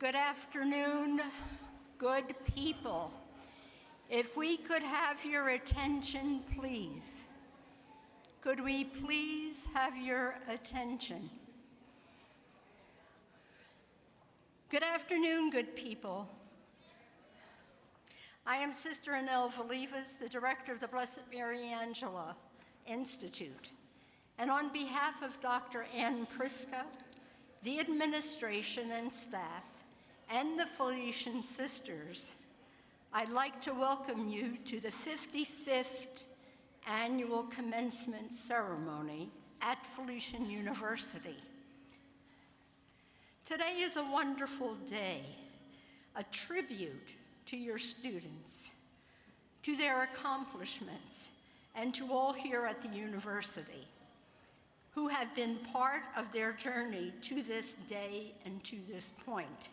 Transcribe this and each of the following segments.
Good afternoon, good people. If we could have your attention, please. Could we please have your attention? Good afternoon, good people. I am Sister Annelle Vallivas, the director of the Blessed Mary Angela Institute. And on behalf of Dr. Ann Priska, the administration and staff, and the Felician sisters, I'd like to welcome you to the 55th annual commencement ceremony at Felician University. Today is a wonderful day, a tribute to your students, to their accomplishments, and to all here at the university who have been part of their journey to this day and to this point.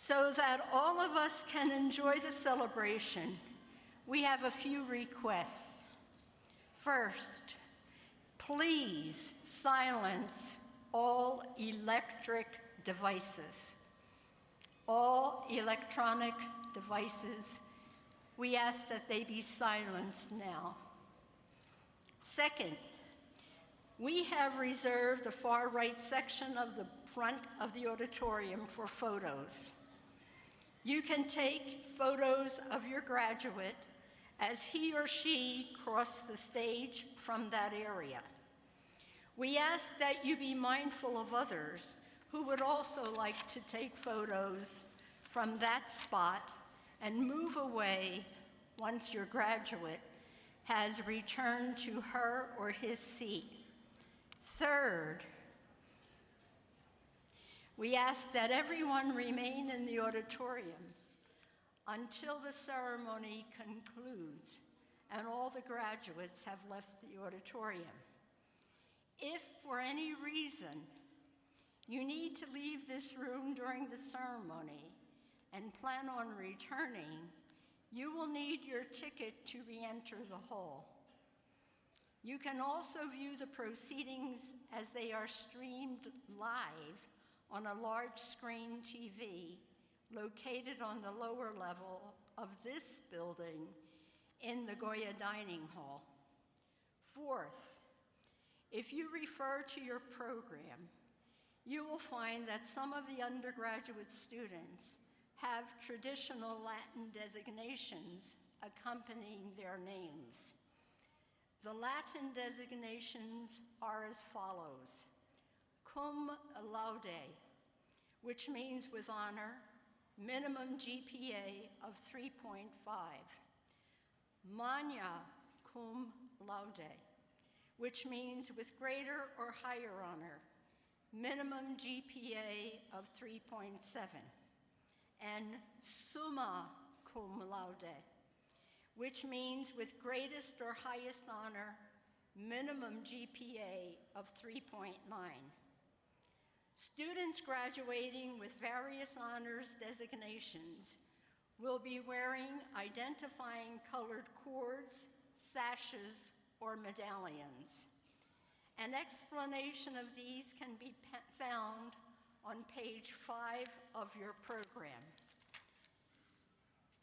So that all of us can enjoy the celebration, we have a few requests. First, please silence all electric devices. All electronic devices, we ask that they be silenced now. Second, we have reserved the far right section of the front of the auditorium for photos. You can take photos of your graduate as he or she cross the stage from that area. We ask that you be mindful of others who would also like to take photos from that spot and move away once your graduate has returned to her or his seat. Third, we ask that everyone remain in the auditorium until the ceremony concludes and all the graduates have left the auditorium. If for any reason you need to leave this room during the ceremony and plan on returning, you will need your ticket to re-enter the hall. You can also view the proceedings as they are streamed live on a large screen TV located on the lower level of this building in the Goya Dining Hall. Fourth, if you refer to your program, you will find that some of the undergraduate students have traditional Latin designations accompanying their names. The Latin designations are as follows: cum laude, which means with honor, minimum GPA of 3.5. Magna cum laude, which means with greater or higher honor, minimum GPA of 3.7. And summa cum laude, which means with greatest or highest honor, minimum GPA of 3.9. Students graduating with various honors designations will be wearing identifying colored cords, sashes, or medallions. An explanation of these can be found on page 5 of your program.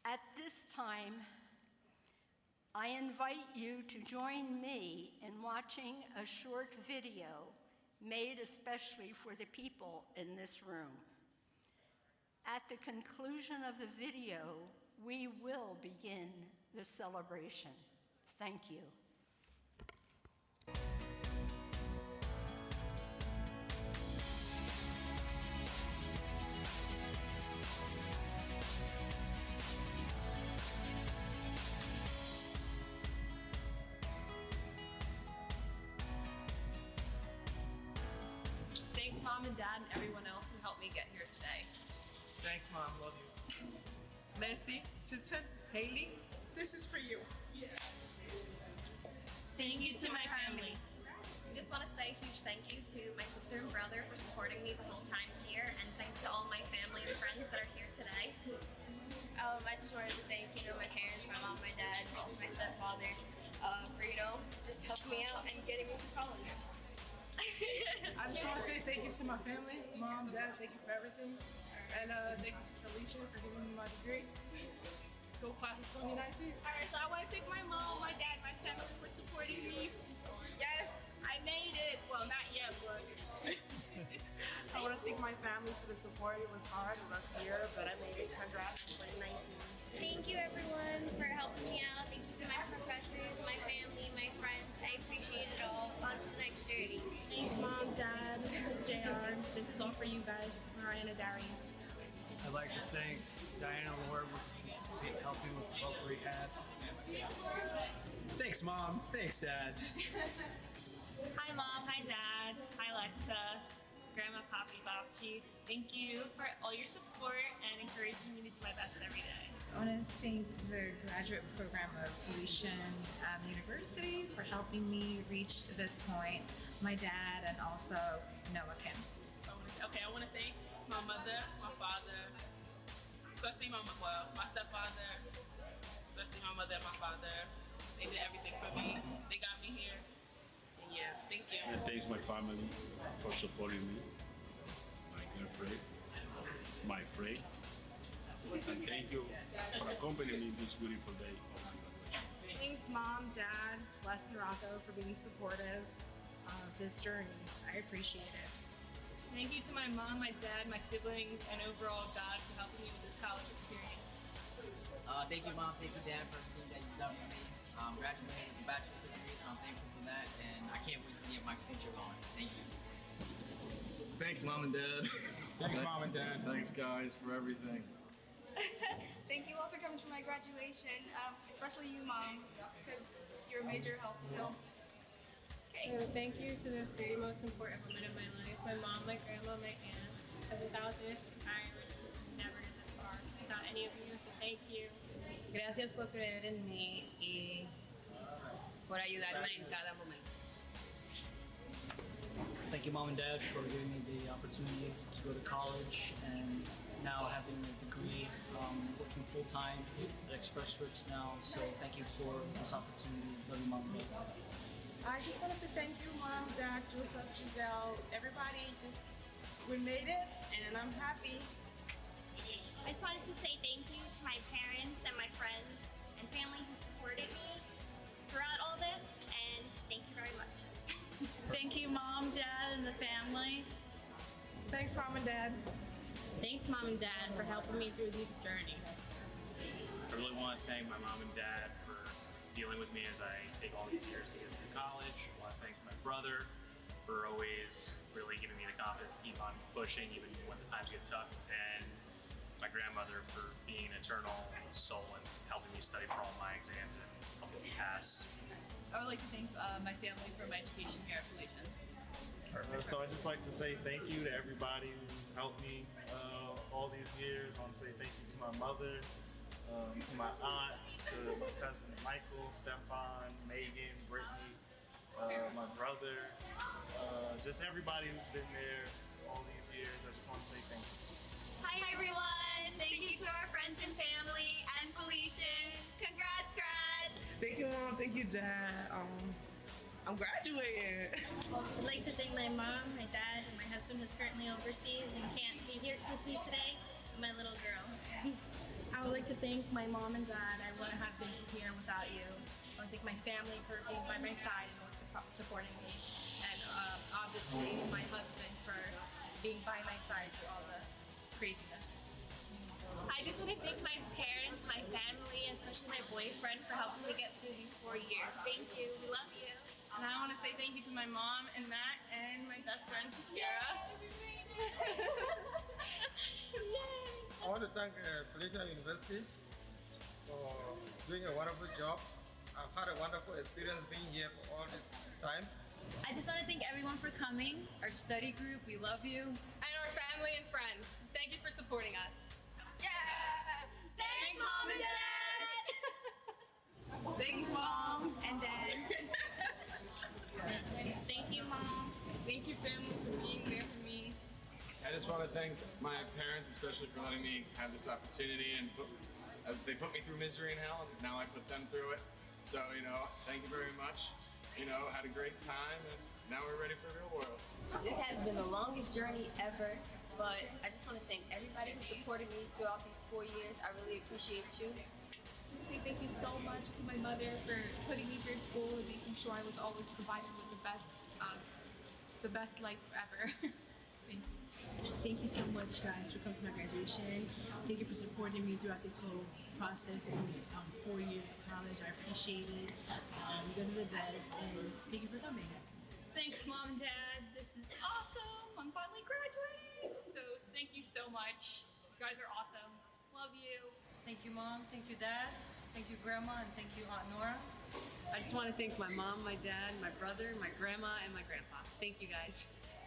At this time, I invite you to join me in watching a short video made especially for the people in this room. At the conclusion of the video, we will begin this celebration. Thank you. Thanks, Mom and Dad, and everyone else who helped me get here today. Thanks, Mom. Love you. Nancy, Tita, Haley, this is for you. Thank you to my family. I just want to say a huge thank you to my sister and brother for supporting me the whole time here, and thanks to all my family and friends that are here today. I just wanted to thank, my parents, my mom, my dad, my stepfather, for, just helping me out and getting me to college. I just want to say thank you to my family, Mom, Dad, thank you for everything. And thank you to Felician for giving me my degree. Go class of 2019. All right, so I want to thank my mom, my dad, my family for supporting me. Yes, I made it. Well, not yet, but. I want to thank my family for the support. It was hard, a rough year, but I made it. Congrats on 2019. Thank you everyone for helping me out. Thank you to my professors, my family, my friends. I appreciate it all. On to the next journey. Thanks, Mom, Dad, JR. This is all for you guys, Mariah and Darian. I'd like to thank Diana Lord for helping with the vocal rehab. Thanks, Mom. Thanks, Dad. Hi, Mom. Hi, Dad. Hi, Alexa. Grandma, Papi, Bakshi. Thank you for all your support and encouraging me to do my best every day. I want to thank the graduate program of Felician University for helping me reach to this point, my dad, and also Noah Kim. Okay, I want to thank my mother, my father, especially my stepfather, especially my mother and my father. They did everything for me. They got me here. And yeah, thank you. And thanks my family for supporting me, my girlfriend, my friend. And thank you for accompanying me this beautiful day of my graduation. Thanks, Mom, Dad, Les and Rocco for being supportive of this journey. I appreciate it. Thank you to my mom, my dad, my siblings, and overall God for helping me with this college experience. Thank you, Mom. Thank you, Dad, for everything that you've done for me. Graduating with a bachelor's degree, so I'm thankful for that, and I can't wait to get my future going. Thank you. Thanks, Mom and Dad. Thanks, Mom and Dad. Thanks, guys, for everything. Thank you all for coming to my graduation, especially you, Mom, because you're a major help. So. So thank you to the three most important women in my life, my mom, my grandma, my aunt. Because without this, I would never get this far. Without any of you, so thank you. Gracias por creer en mí y por ayudarme en cada momento. Thank you, Mom and Dad, for giving me the opportunity to go to college and now having a degree, working full-time at Express Scripts now. So thank you for this opportunity. Love you, Mom and Dad. I just want to say thank you, Mom, Dad, Joseph, Giselle, everybody. We made it, and I'm happy. I just wanted to say thank you to my parents and my friends and family who supported me throughout all this, and thank you very much. Thank you, Mom, Dad, and the family. Thanks, Mom and Dad. Thanks, Mom and Dad, for helping me through this journey. I really want to thank my mom and dad for dealing with me as I take all these years to get through college. I want to thank my brother for always really giving me the confidence to keep on pushing even when the times get tough, and my grandmother for being an eternal soul and helping me study for all my exams and helping me pass. I would like to thank my family for my education here at Felician. So I'd just like to say thank you to everybody who's helped me all these years. I want to say thank you to my mother, to my aunt, to my cousin Michael, Stefan, Megan, Brittany, my brother, just everybody who's been there all these years. I just want to say thank you. Hi everyone! Thank you to our friends and family and Felician. Congrats, grads! Thank you, Mom. Thank you, Dad. I'm graduating. I'd like to thank my mom, my dad, and my husband who's currently overseas and can't be here with me today, and my little girl. I would like to thank my mom and dad. I wouldn't have been here without you. I want to thank my family for being by my side and supporting me. And obviously my husband for being by my side through all the craziness. I just want to thank my parents, my family, especially my boyfriend for helping me get through these 4 years. Thank you. We love you. And I want to say thank you to my mom and Matt and my best friend Shakira. I want to thank Felician University for doing a wonderful job. I've had a wonderful experience being here for all this time. I just want to thank everyone for coming. Our study group, we love you. And our family and friends. Thank you for supporting us. Yeah! Thanks, Mom and Dad! Thanks, Mom and Dad. Thank you, Mom. Thank you, family, for being there for me. I just want to thank my parents, especially for letting me have this opportunity and as they put me through misery and hell, and now I put them through it. So, thank you very much. Had a great time, and now we're ready for the real world. This has been the longest journey ever, but I just want to thank everybody who supported me throughout these 4 years. I really appreciate you. Say thank you so much to my mother for putting me through school and making sure I was always provided with the best life ever. Thanks. Thank you so much, guys, for coming to my graduation. Thank you for supporting me throughout this whole process in these 4 years of college. I appreciate it. You're going to the best, and thank you for coming. Thanks, Mom and Dad. This is awesome. I'm finally graduating. So thank you so much. You guys are awesome. Love you. Thank you, Mom. Thank you, Dad. Thank you, Grandma, and thank you, Aunt Nora. I just want to thank my mom, my dad, my brother, my grandma, and my grandpa. Thank you, guys.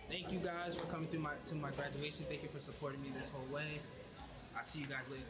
Thank you guys for coming to my graduation. Thank you for supporting me this whole way. I'll see you guys later.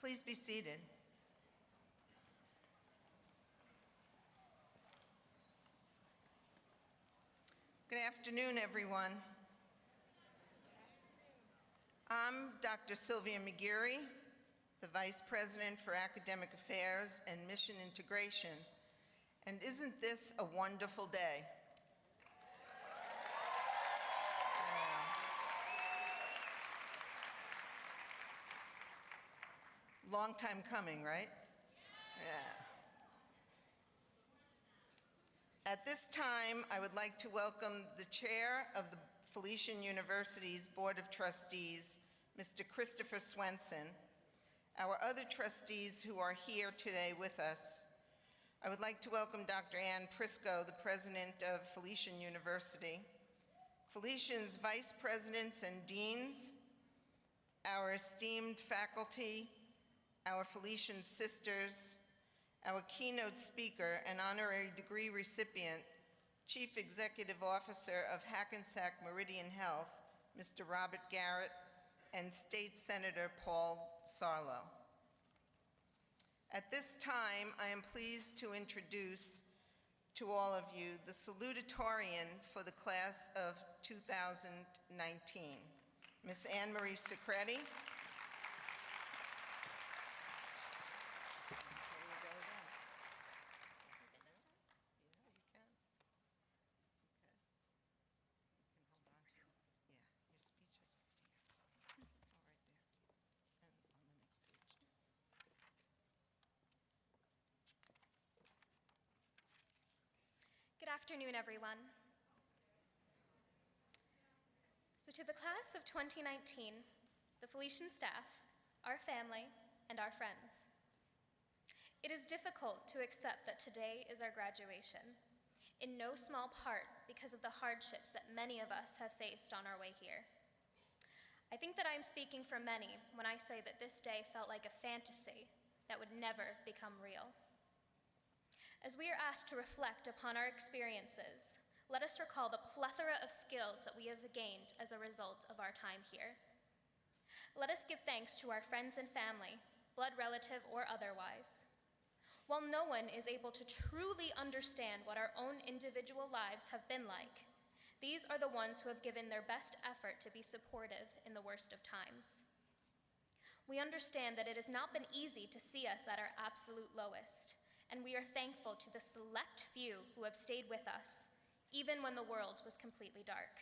Please be seated. Good afternoon, everyone. I'm Dr. Sylvia McGeary, the Vice President for Academic Affairs and Mission Integration. And isn't this a wonderful day? Yeah. Long time coming, right? Yeah. At this time, I would like to welcome the Chair of the Felician University's Board of Trustees, Mr. Christopher Swenson, our other trustees who are here today with us. I would like to welcome Dr. Ann Prisco, the President of Felician University, Felician's Vice Presidents and Deans, our esteemed faculty, our Felician sisters, our keynote speaker and honorary degree recipient, Chief Executive Officer of Hackensack Meridian Health, Mr. Robert Garrett, and State Senator Paul Sarlo. At this time, I am pleased to introduce to all of you the Salutatorian for the class of 2019, Ms. Anne-Marie Secretti. Good afternoon, everyone. So to the class of 2019, the Felician staff, our family, and our friends, it is difficult to accept that today is our graduation, in no small part because of the hardships that many of us have faced on our way here. I think that I'm speaking for many when I say that this day felt like a fantasy that would never become real. As we are asked to reflect upon our experiences, let us recall the plethora of skills that we have gained as a result of our time here. Let us give thanks to our friends and family, blood relative or otherwise. While no one is able to truly understand what our own individual lives have been like, these are the ones who have given their best effort to be supportive in the worst of times. We understand that it has not been easy to see us at our absolute lowest, and we are thankful to the select few who have stayed with us, even when the world was completely dark.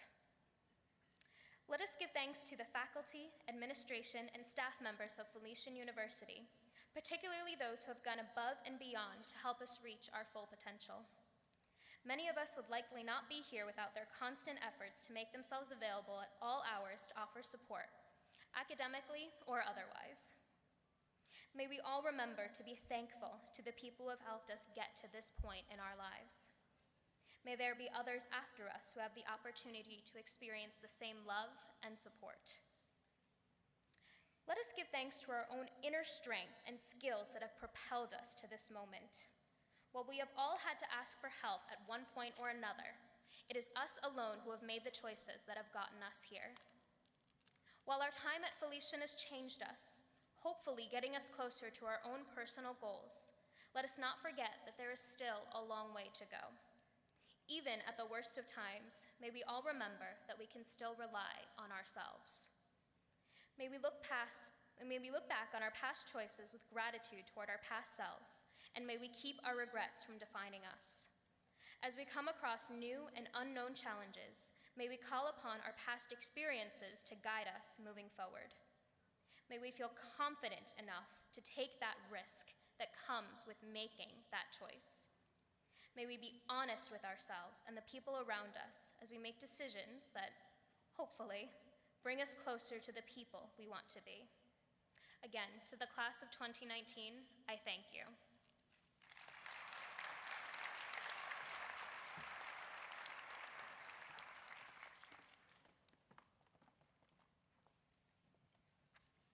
Let us give thanks to the faculty, administration, and staff members of Felician University, particularly those who have gone above and beyond to help us reach our full potential. Many of us would likely not be here without their constant efforts to make themselves available at all hours to offer support, academically or otherwise. May we all remember to be thankful to the people who have helped us get to this point in our lives. May there be others after us who have the opportunity to experience the same love and support. Let us give thanks to our own inner strength and skills that have propelled us to this moment. While we have all had to ask for help at one point or another, it is us alone who have made the choices that have gotten us here. While our time at Felician has changed us, hopefully getting us closer to our own personal goals, let us not forget that there is still a long way to go. Even at the worst of times, may we all remember that we can still rely on ourselves. May we look back on our past choices with gratitude toward our past selves, and may we keep our regrets from defining us. As we come across new and unknown challenges, may we call upon our past experiences to guide us moving forward. May we feel confident enough to take that risk that comes with making that choice. May we be honest with ourselves and the people around us as we make decisions that, hopefully, bring us closer to the people we want to be. Again, to the class of 2019, I thank you.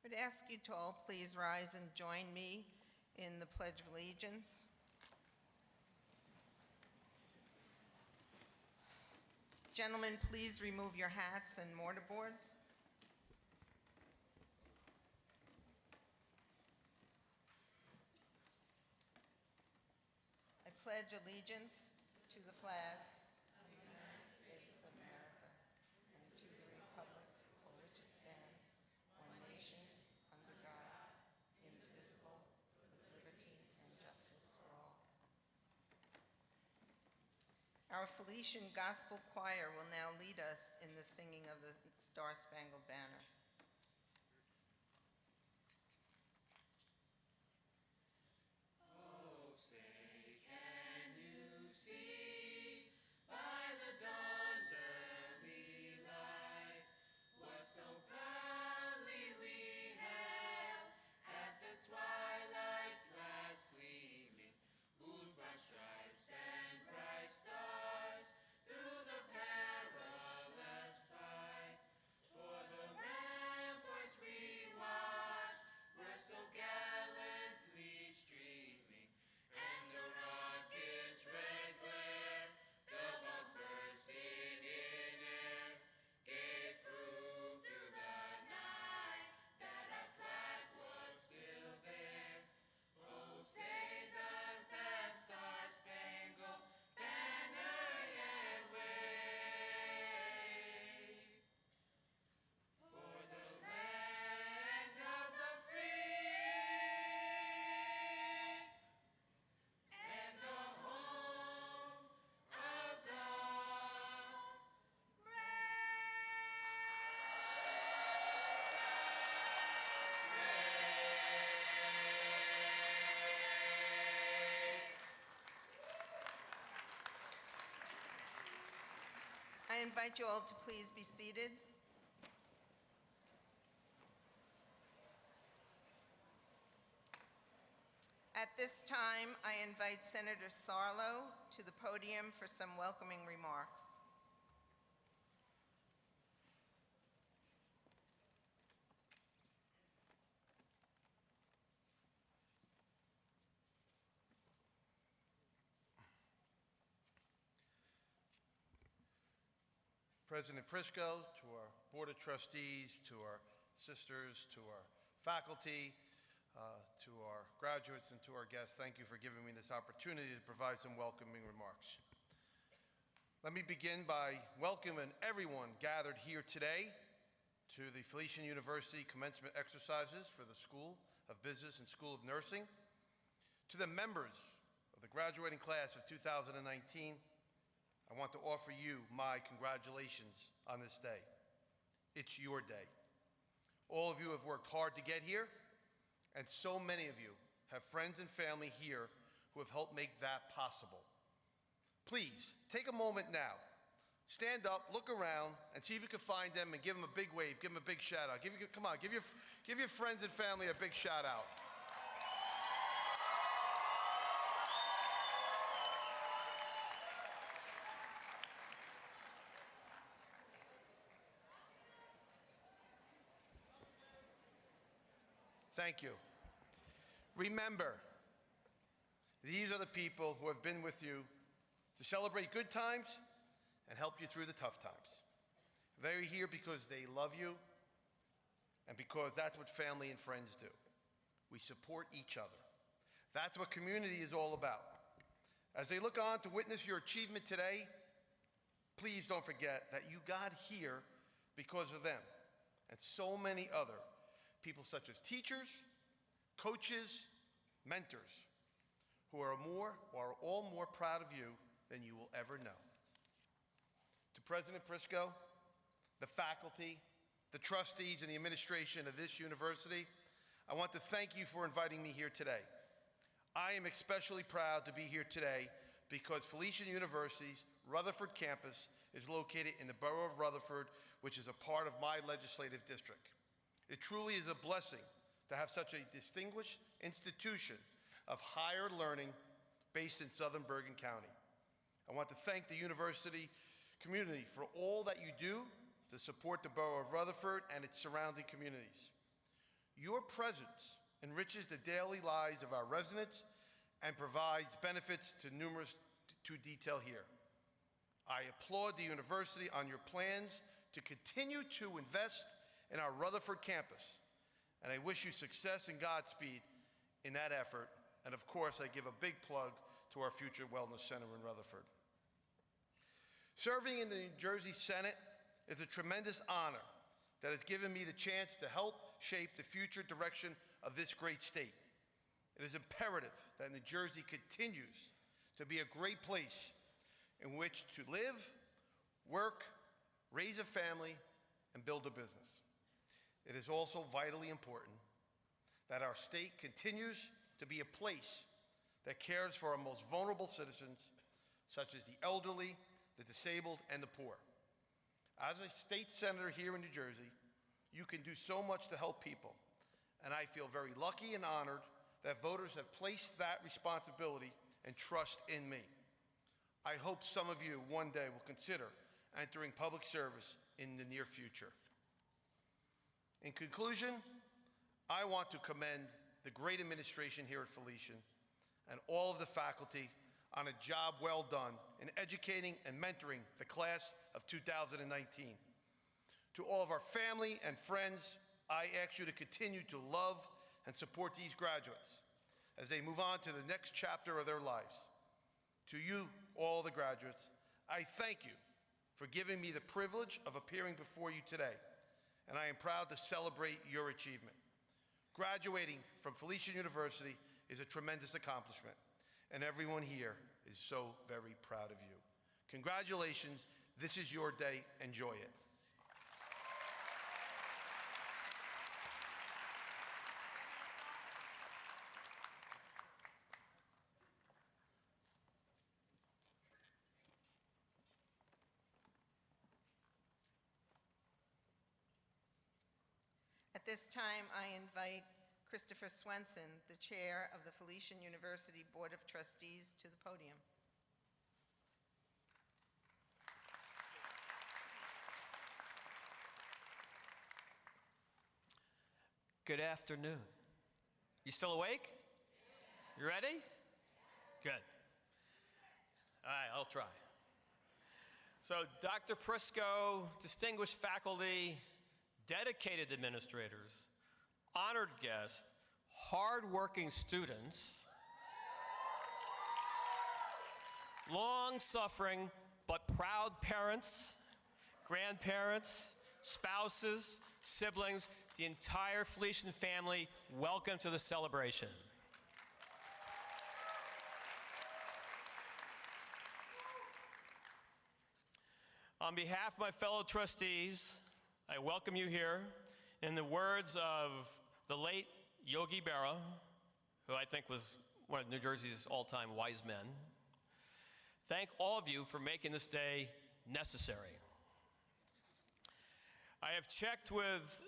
I would ask you to all please rise and join me in the Pledge of Allegiance. Gentlemen, please remove your hats and mortarboards. pledge allegiance to the flag of the United States of America and to the republic for which it stands, one nation, under God, indivisible, with liberty and justice for all. Our Felician Gospel Choir will now lead us in the singing of the Star-Spangled Banner. Oh, say, can you see by the dawn's early light what so proudly we hailed at the twilight's last gleaming, whose broad stripes and bright stars through the perilous fight for the ramparts we watched were so gallantly streaming, and the rocket's red glare, the bombs bursting in air, gave proof through the night that our flag was still there. Oh, say does that star-spangled banner yet wave for the land of the free and the home of the I invite you all to please be seated. At this time, I invite Senator Sarlo to the podium for some welcoming remarks. President Prisco, to our Board of Trustees, to our sisters, to our faculty, to our graduates, and to our guests, thank you for giving me this opportunity to provide some welcoming remarks. Let me begin by welcoming everyone gathered here today to the Felician University commencement exercises for the School of Business and School of Nursing. To the members of the graduating class of 2019, I want to offer you my congratulations on this day. It's your day. All of you have worked hard to get here, and so many of you have friends and family here who have helped make that possible. Please, take a moment now. Stand up, look around, and see if you can find them and give them a big wave, give them a big shout out. Come on, give your friends and family a big shout out. Thank you. Remember, these are the people who have been with you to celebrate good times and help you through the tough times. They're here because they love you and because that's what family and friends do. We support each other. That's what community is all about. As they look on to witness your achievement today, please don't forget that you got here because of them and so many other people such as teachers, coaches, mentors, who are all more proud of you than you will ever know. To President Prisco, the faculty, the trustees, and the administration of this university, I want to thank you for inviting me here today. I am especially proud to be here today because Felician University's Rutherford campus is located in the borough of Rutherford, which is a part of my legislative district. It truly is a blessing to have such a distinguished institution of higher learning based in Southern Bergen County. I want to thank the university community for all that you do to support the borough of Rutherford and its surrounding communities. Your presence enriches the daily lives of our residents and provides benefits to numerous to detail here. I applaud the university on your plans to continue to invest in our Rutherford campus, and I wish you success and Godspeed in that effort. And of course, I give a big plug to our future Wellness Center in Rutherford. Serving in the New Jersey Senate is a tremendous honor that has given me the chance to help shape the future direction of this great state. It is imperative that New Jersey continues to be a great place in which to live, work, raise a family, and build a business. It is also vitally important that our state continues to be a place that cares for our most vulnerable citizens, such as the elderly, the disabled, and the poor. As a state senator here in New Jersey, you can do so much to help people, and I feel very lucky and honored that voters have placed that responsibility and trust in me. I hope some of you one day will consider entering public service in the near future. In conclusion, I want to commend the great administration here at Felician and all of the faculty on a job well done in educating and mentoring the class of 2019. To all of our family and friends, I ask you to continue to love and support these graduates as they move on to the next chapter of their lives. To you, all the graduates, I thank you for giving me the privilege of appearing before you today, and I am proud to celebrate your achievement. Graduating from Felician University is a tremendous accomplishment, and everyone here is so very proud of you. Congratulations, this is your day, enjoy it. At this time, I invite Christopher Swenson, the chair of the Felician University Board of Trustees, to the podium. Good afternoon. You still awake? You ready? Good. All right, I'll try. So, Dr. Prisco, distinguished faculty, dedicated administrators, honored guests, hard-working students, long-suffering but proud parents, grandparents, spouses, siblings, the entire Felician family, welcome to the celebration. On behalf of my fellow trustees, I welcome you here. In the words of the late Yogi Berra, who I think was one of New Jersey's all-time wise men, thank all of you for making this day necessary. I have checked with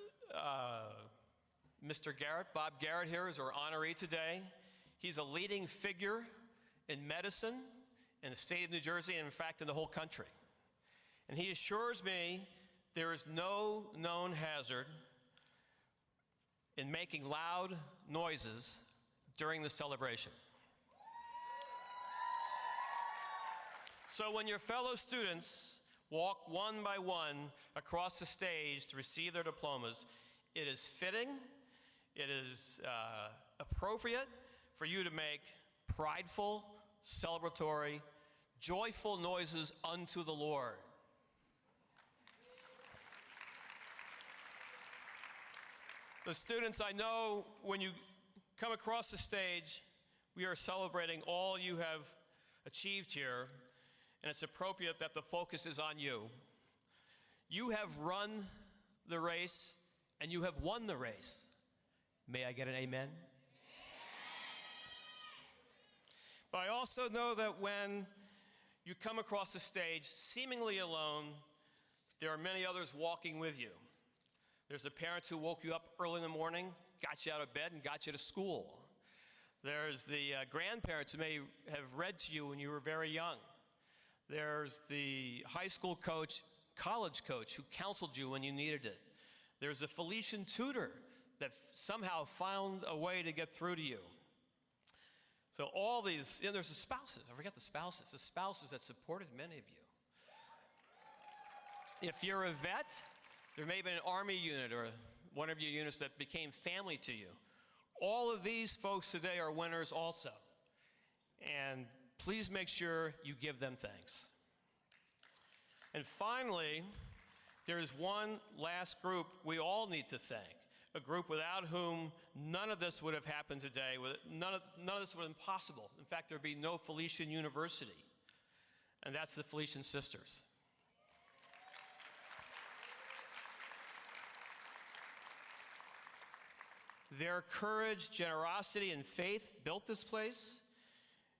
Mr. Garrett. Bob Garrett here is our honoree today. He's a leading figure in medicine in the state of New Jersey and in fact in the whole country. And he assures me there is no known hazard in making loud noises during the celebration. So when your fellow students walk one by one across the stage to receive their diplomas, it is fitting, it is appropriate for you to make prideful, celebratory, joyful noises unto the Lord. The students, I know when you come across the stage, we are celebrating all you have achieved here, and it's appropriate that the focus is on you. You have run the race, and you have won the race. May I get an amen? But I also know that when you come across the stage, seemingly alone, there are many others walking with you. There's the parents who woke you up early in the morning, got you out of bed, and got you to school. There's the grandparents who may have read to you when you were very young. There's the high school coach, college coach who counseled you when you needed it. There's a Felician tutor that somehow found a way to get through to you. So all these, there's the spouses. I forget the spouses that supported many of you. If you're a vet, there may have been an Army unit or one of your units that became family to you. All of these folks today are winners also. And please make sure you give them thanks. And finally, there's one last group we all need to thank, a group without whom none of this would have happened today, none of this would have been possible. In fact, there would be no Felician University, and that's the Felician Sisters. Their courage, generosity, and faith built this place.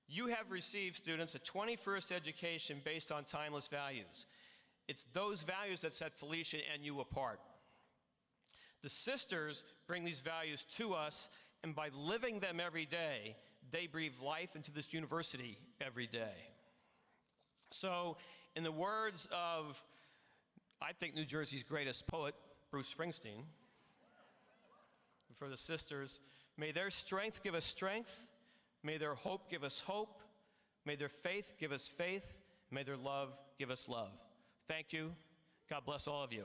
You have received, students, a 21st education based on timeless values. It's those values that set Felician and you apart. The sisters bring these values to us, and by living them every day, they breathe life into this university every day. So, in the words of, I think, New Jersey's greatest poet, Bruce Springsteen, for the sisters, may their strength give us strength, may their hope give us hope, may their faith give us faith, may their love give us love. Thank you. God bless all of you.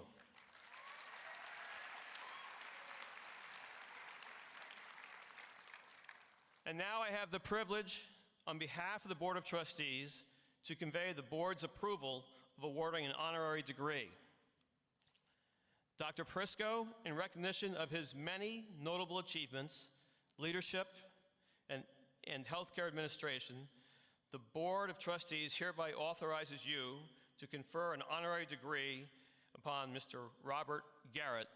And now I have the privilege, on behalf of the Board of Trustees, to convey the board's approval of awarding an honorary degree. Dr. Prisco, in recognition of his many notable achievements, leadership, and healthcare administration, the Board of Trustees hereby authorizes you to confer an honorary degree upon Mr. Robert Garrett,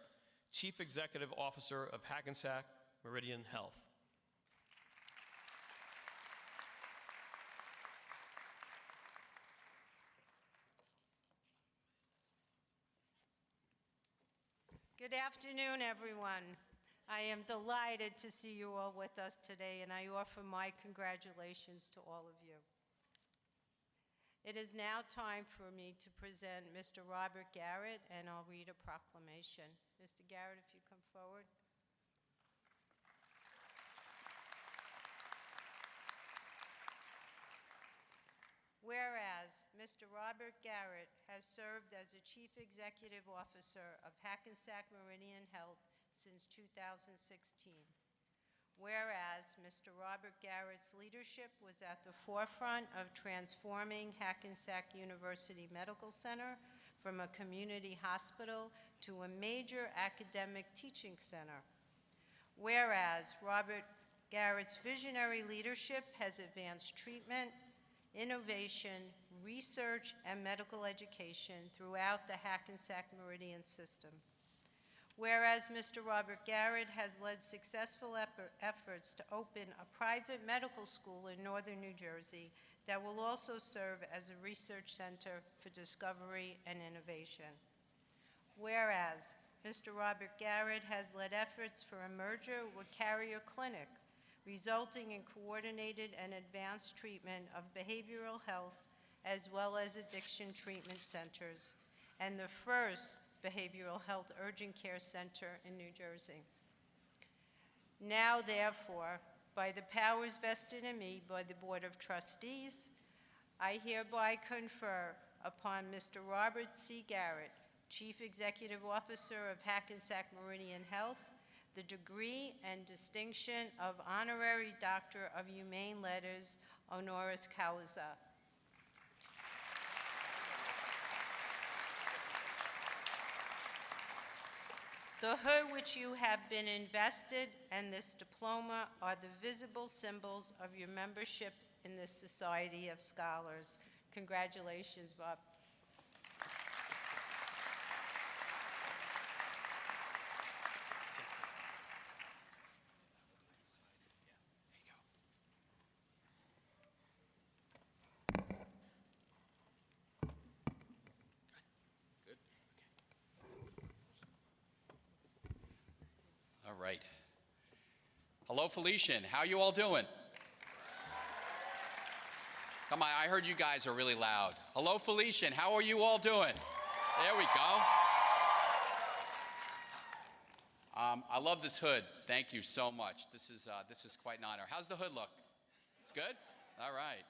Chief Executive Officer of Hackensack Meridian Health. Good afternoon, everyone. I am delighted to see you all with us today, and I offer my congratulations to all of you. It is now time for me to present Mr. Robert Garrett, and I'll read a proclamation. Mr. Garrett, if you come forward. Whereas Mr. Robert Garrett has served as a Chief Executive Officer of Hackensack Meridian Health since 2016. Whereas Mr. Robert Garrett's leadership was at the forefront of transforming Hackensack University Medical Center from a community hospital to a major academic teaching center. Whereas Robert Garrett's visionary leadership has advanced treatment, innovation, research, and medical education throughout the Hackensack Meridian system. Whereas Mr. Robert Garrett has led successful efforts to open a private medical school in northern New Jersey that will also serve as a research center for discovery and innovation. Whereas Mr. Robert Garrett has led efforts for a merger with Carrier Clinic, resulting in coordinated and advanced treatment of behavioral health as well as addiction treatment centers, and the first behavioral health urgent care center in New Jersey. Now, therefore, by the powers vested in me by the Board of Trustees, I hereby confer upon Mr. Robert C. Garrett, Chief Executive Officer of Hackensack Meridian Health, the degree and distinction of Honorary Doctor of Humane Letters, honoris causa. The hood which you have been invested and this diploma are the visible symbols of your membership in the Society of Scholars. Congratulations, Bob. All right. Hello, Felician. How you all doing? Come on, I heard you guys are really loud. Hello, Felician. How are you all doing? There we go. I love this hood. Thank you so much. This is quite an honor. How's the hood look? It's good? All right.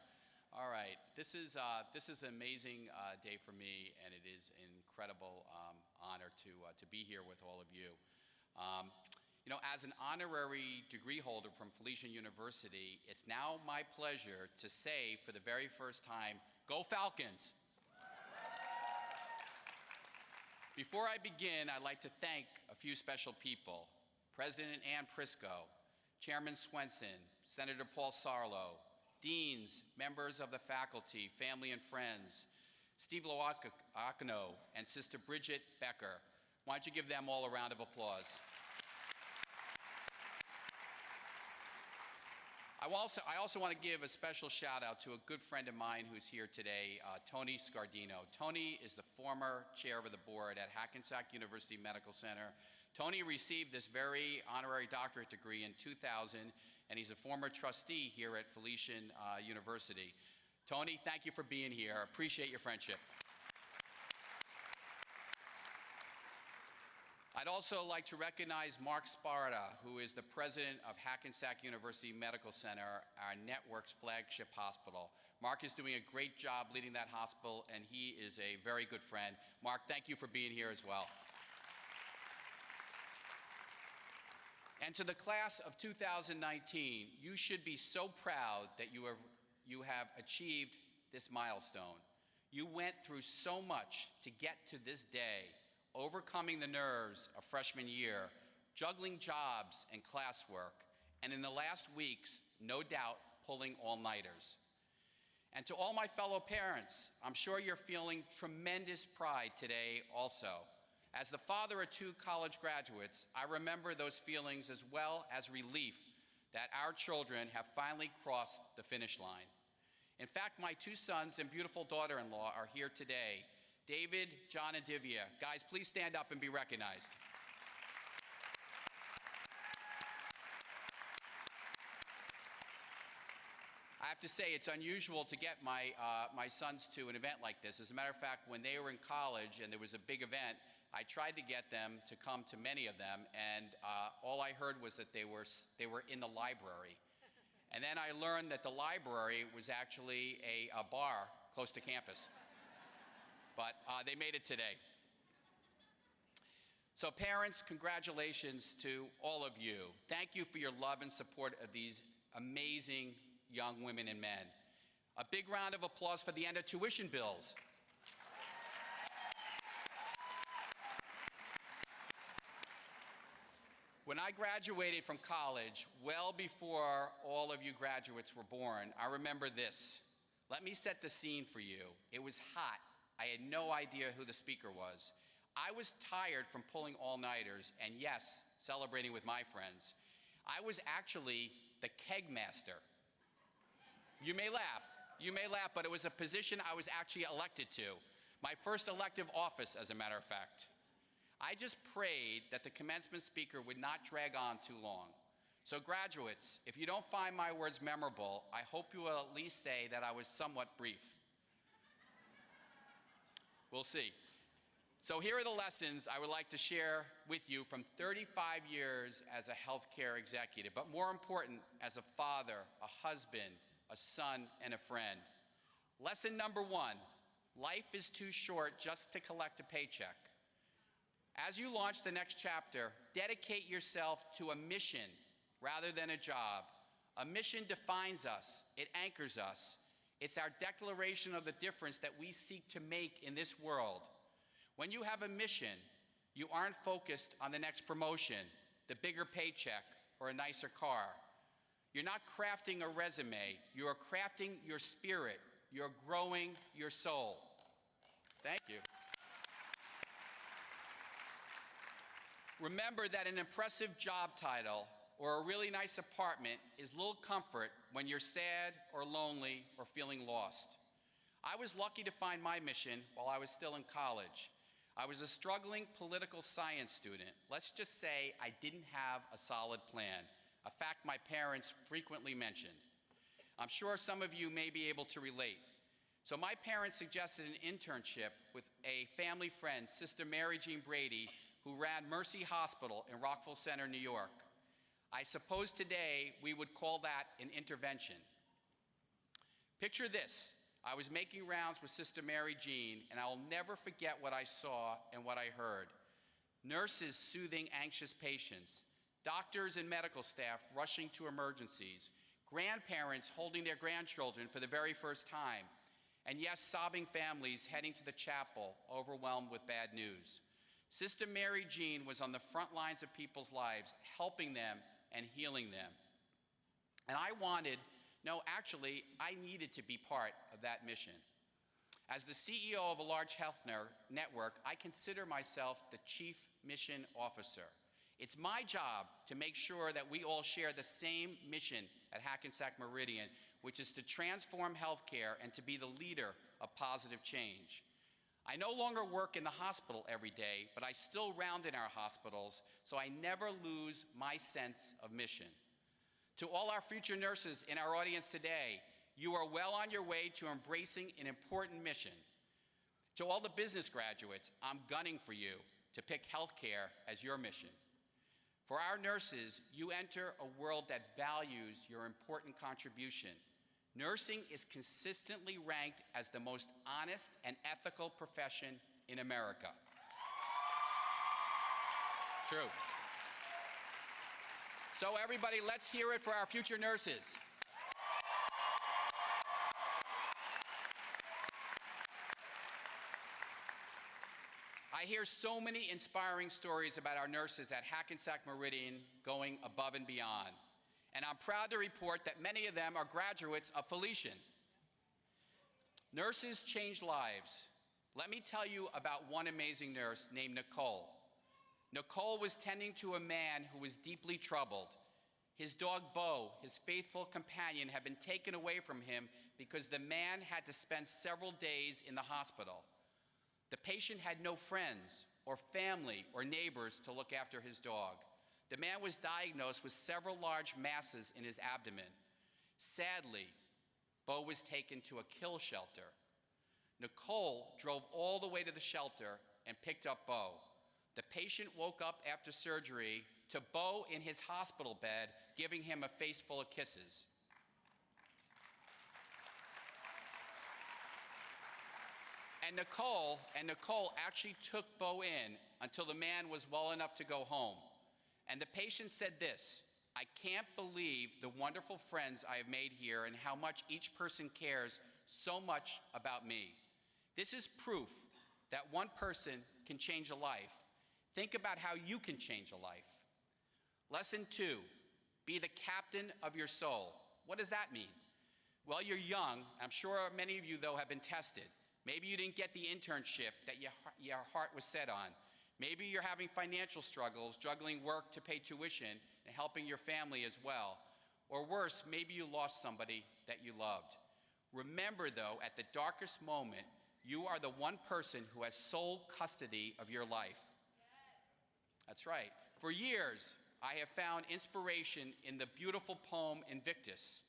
All right. This is an amazing day for me, and it is an incredible honor to be here with all of you. You know, as an honorary degree holder from Felician University, it's now my pleasure to say for the very first time, go Falcons! Before I begin, I'd like to thank a few special people. President Ann Prisco, Chairman Swenson, Senator Paul Sarlo, deans, members of the faculty, family and friends, Steve Loacano, and Sister Bridget Becker. Why don't you give them all a round of applause? I also want to give a special shout out to a good friend of mine who's here today, Tony Scardino. Tony is the former chair of the board at Hackensack University Medical Center. Tony received this very honorary doctorate degree in 2000, and he's a former trustee here at Felician University. Tony, thank you for being here. Appreciate your friendship. I'd also like to recognize Mark Sparta, who is the president of Hackensack University Medical Center, our network's flagship hospital. Mark is doing a great job leading that hospital, and he is a very good friend. Mark, thank you for being here as well. And to the class of 2019, you should be so proud that you have achieved this milestone. You went through so much to get to this day, overcoming the nerves of freshman year, juggling jobs and classwork, and in the last weeks, no doubt, pulling all-nighters. And to all my fellow parents, I'm sure you're feeling tremendous pride today also. As the father of 2 college graduates, I remember those feelings as well as relief that our children have finally crossed the finish line. In fact, my 2 sons and beautiful daughter-in-law are here today, David, John, and Divya. Guys, please stand up and be recognized. I have to say, it's unusual to get my sons to an event like this. As a matter of fact, when they were in college and there was a big event, I tried to get them to come to many of them, and all I heard was that they were in the library. And then I learned that the library was actually a bar close to campus. But they made it today. So parents, congratulations to all of you. Thank you for your love and support of these amazing young women and men. A big round of applause for the end of tuition bills. When I graduated from college, well before all of you graduates were born, I remember this. Let me set the scene for you. It was hot. I had no idea who the speaker was. I was tired from pulling all-nighters and, yes, celebrating with my friends. I was actually the keg master. You may laugh, but it was a position I was actually elected to. My first elective office, as a matter of fact. I just prayed that the commencement speaker would not drag on too long. So graduates, if you don't find my words memorable, I hope you will at least say that I was somewhat brief. We'll see. So here are the lessons I would like to share with you from 35 years as a healthcare executive, but more important, as a father, a husband, a son, and a friend. Lesson number 1, life is too short just to collect a paycheck. As you launch the next chapter, dedicate yourself to a mission rather than a job. A mission defines us, it anchors us. It's our declaration of the difference that we seek to make in this world. When you have a mission, you aren't focused on the next promotion, the bigger paycheck, or a nicer car. You're not crafting a resume, you are crafting your spirit. You're growing your soul. Thank you. Remember that an impressive job title or a really nice apartment is little comfort when you're sad or lonely or feeling lost. I was lucky to find my mission while I was still in college. I was a struggling political science student. Let's just say I didn't have a solid plan, a fact my parents frequently mentioned. I'm sure some of you may be able to relate. So my parents suggested an internship with a family friend, Sister Mary Jean Brady, who ran Mercy Hospital in Rockville Center, New York. I suppose today we would call that an intervention. Picture this. I was making rounds with Sister Mary Jean, and I'll never forget what I saw and what I heard. Nurses soothing anxious patients, doctors and medical staff rushing to emergencies, grandparents holding their grandchildren for the very first time, and yes, sobbing families heading to the chapel, overwhelmed with bad news. Sister Mary Jean was on the front lines of people's lives, helping them and healing them. And I needed to be part of that mission. As the CEO of a large health network, I consider myself the Chief Mission Officer. It's my job to make sure that we all share the same mission at Hackensack Meridian, which is to transform healthcare and to be the leader of positive change. I no longer work in the hospital every day, but I still round in our hospitals, so I never lose my sense of mission. To all our future nurses in our audience today, you are well on your way to embracing an important mission. To all the business graduates, I'm gunning for you to pick healthcare as your mission. For our nurses, you enter a world that values your important contribution. Nursing is consistently ranked as the most honest and ethical profession in America. True. So everybody, let's hear it for our future nurses. I hear so many inspiring stories about our nurses at Hackensack Meridian going above and beyond. And I'm proud to report that many of them are graduates of Felician. Nurses change lives. Let me tell you about one amazing nurse named Nicole. Nicole was tending to a man who was deeply troubled. His dog, Bo, his faithful companion, had been taken away from him because the man had to spend several days in the hospital. The patient had no friends or family or neighbors to look after his dog. The man was diagnosed with several large masses in his abdomen. Sadly, Bo was taken to a kill shelter. Nicole drove all the way to the shelter and picked up Bo. The patient woke up after surgery to Bo in his hospital bed, giving him a face full of kisses. And Nicole actually took Bo in until the man was well enough to go home. And the patient said this: "I can't believe the wonderful friends I have made here and how much each person cares so much about me. This is proof that one person can change a life. Think about how you can change a life." Lesson 2, be the captain of your soul. What does that mean? Well, you're young. I'm sure many of you, though, have been tested. Maybe you didn't get the internship that your heart was set on. Maybe you're having financial struggles, juggling work to pay tuition and helping your family as well. Or worse, maybe you lost somebody that you loved. Remember, though, at the darkest moment, you are the one person who has sole custody of your life. That's right. For years, I have found inspiration in the beautiful poem Invictus.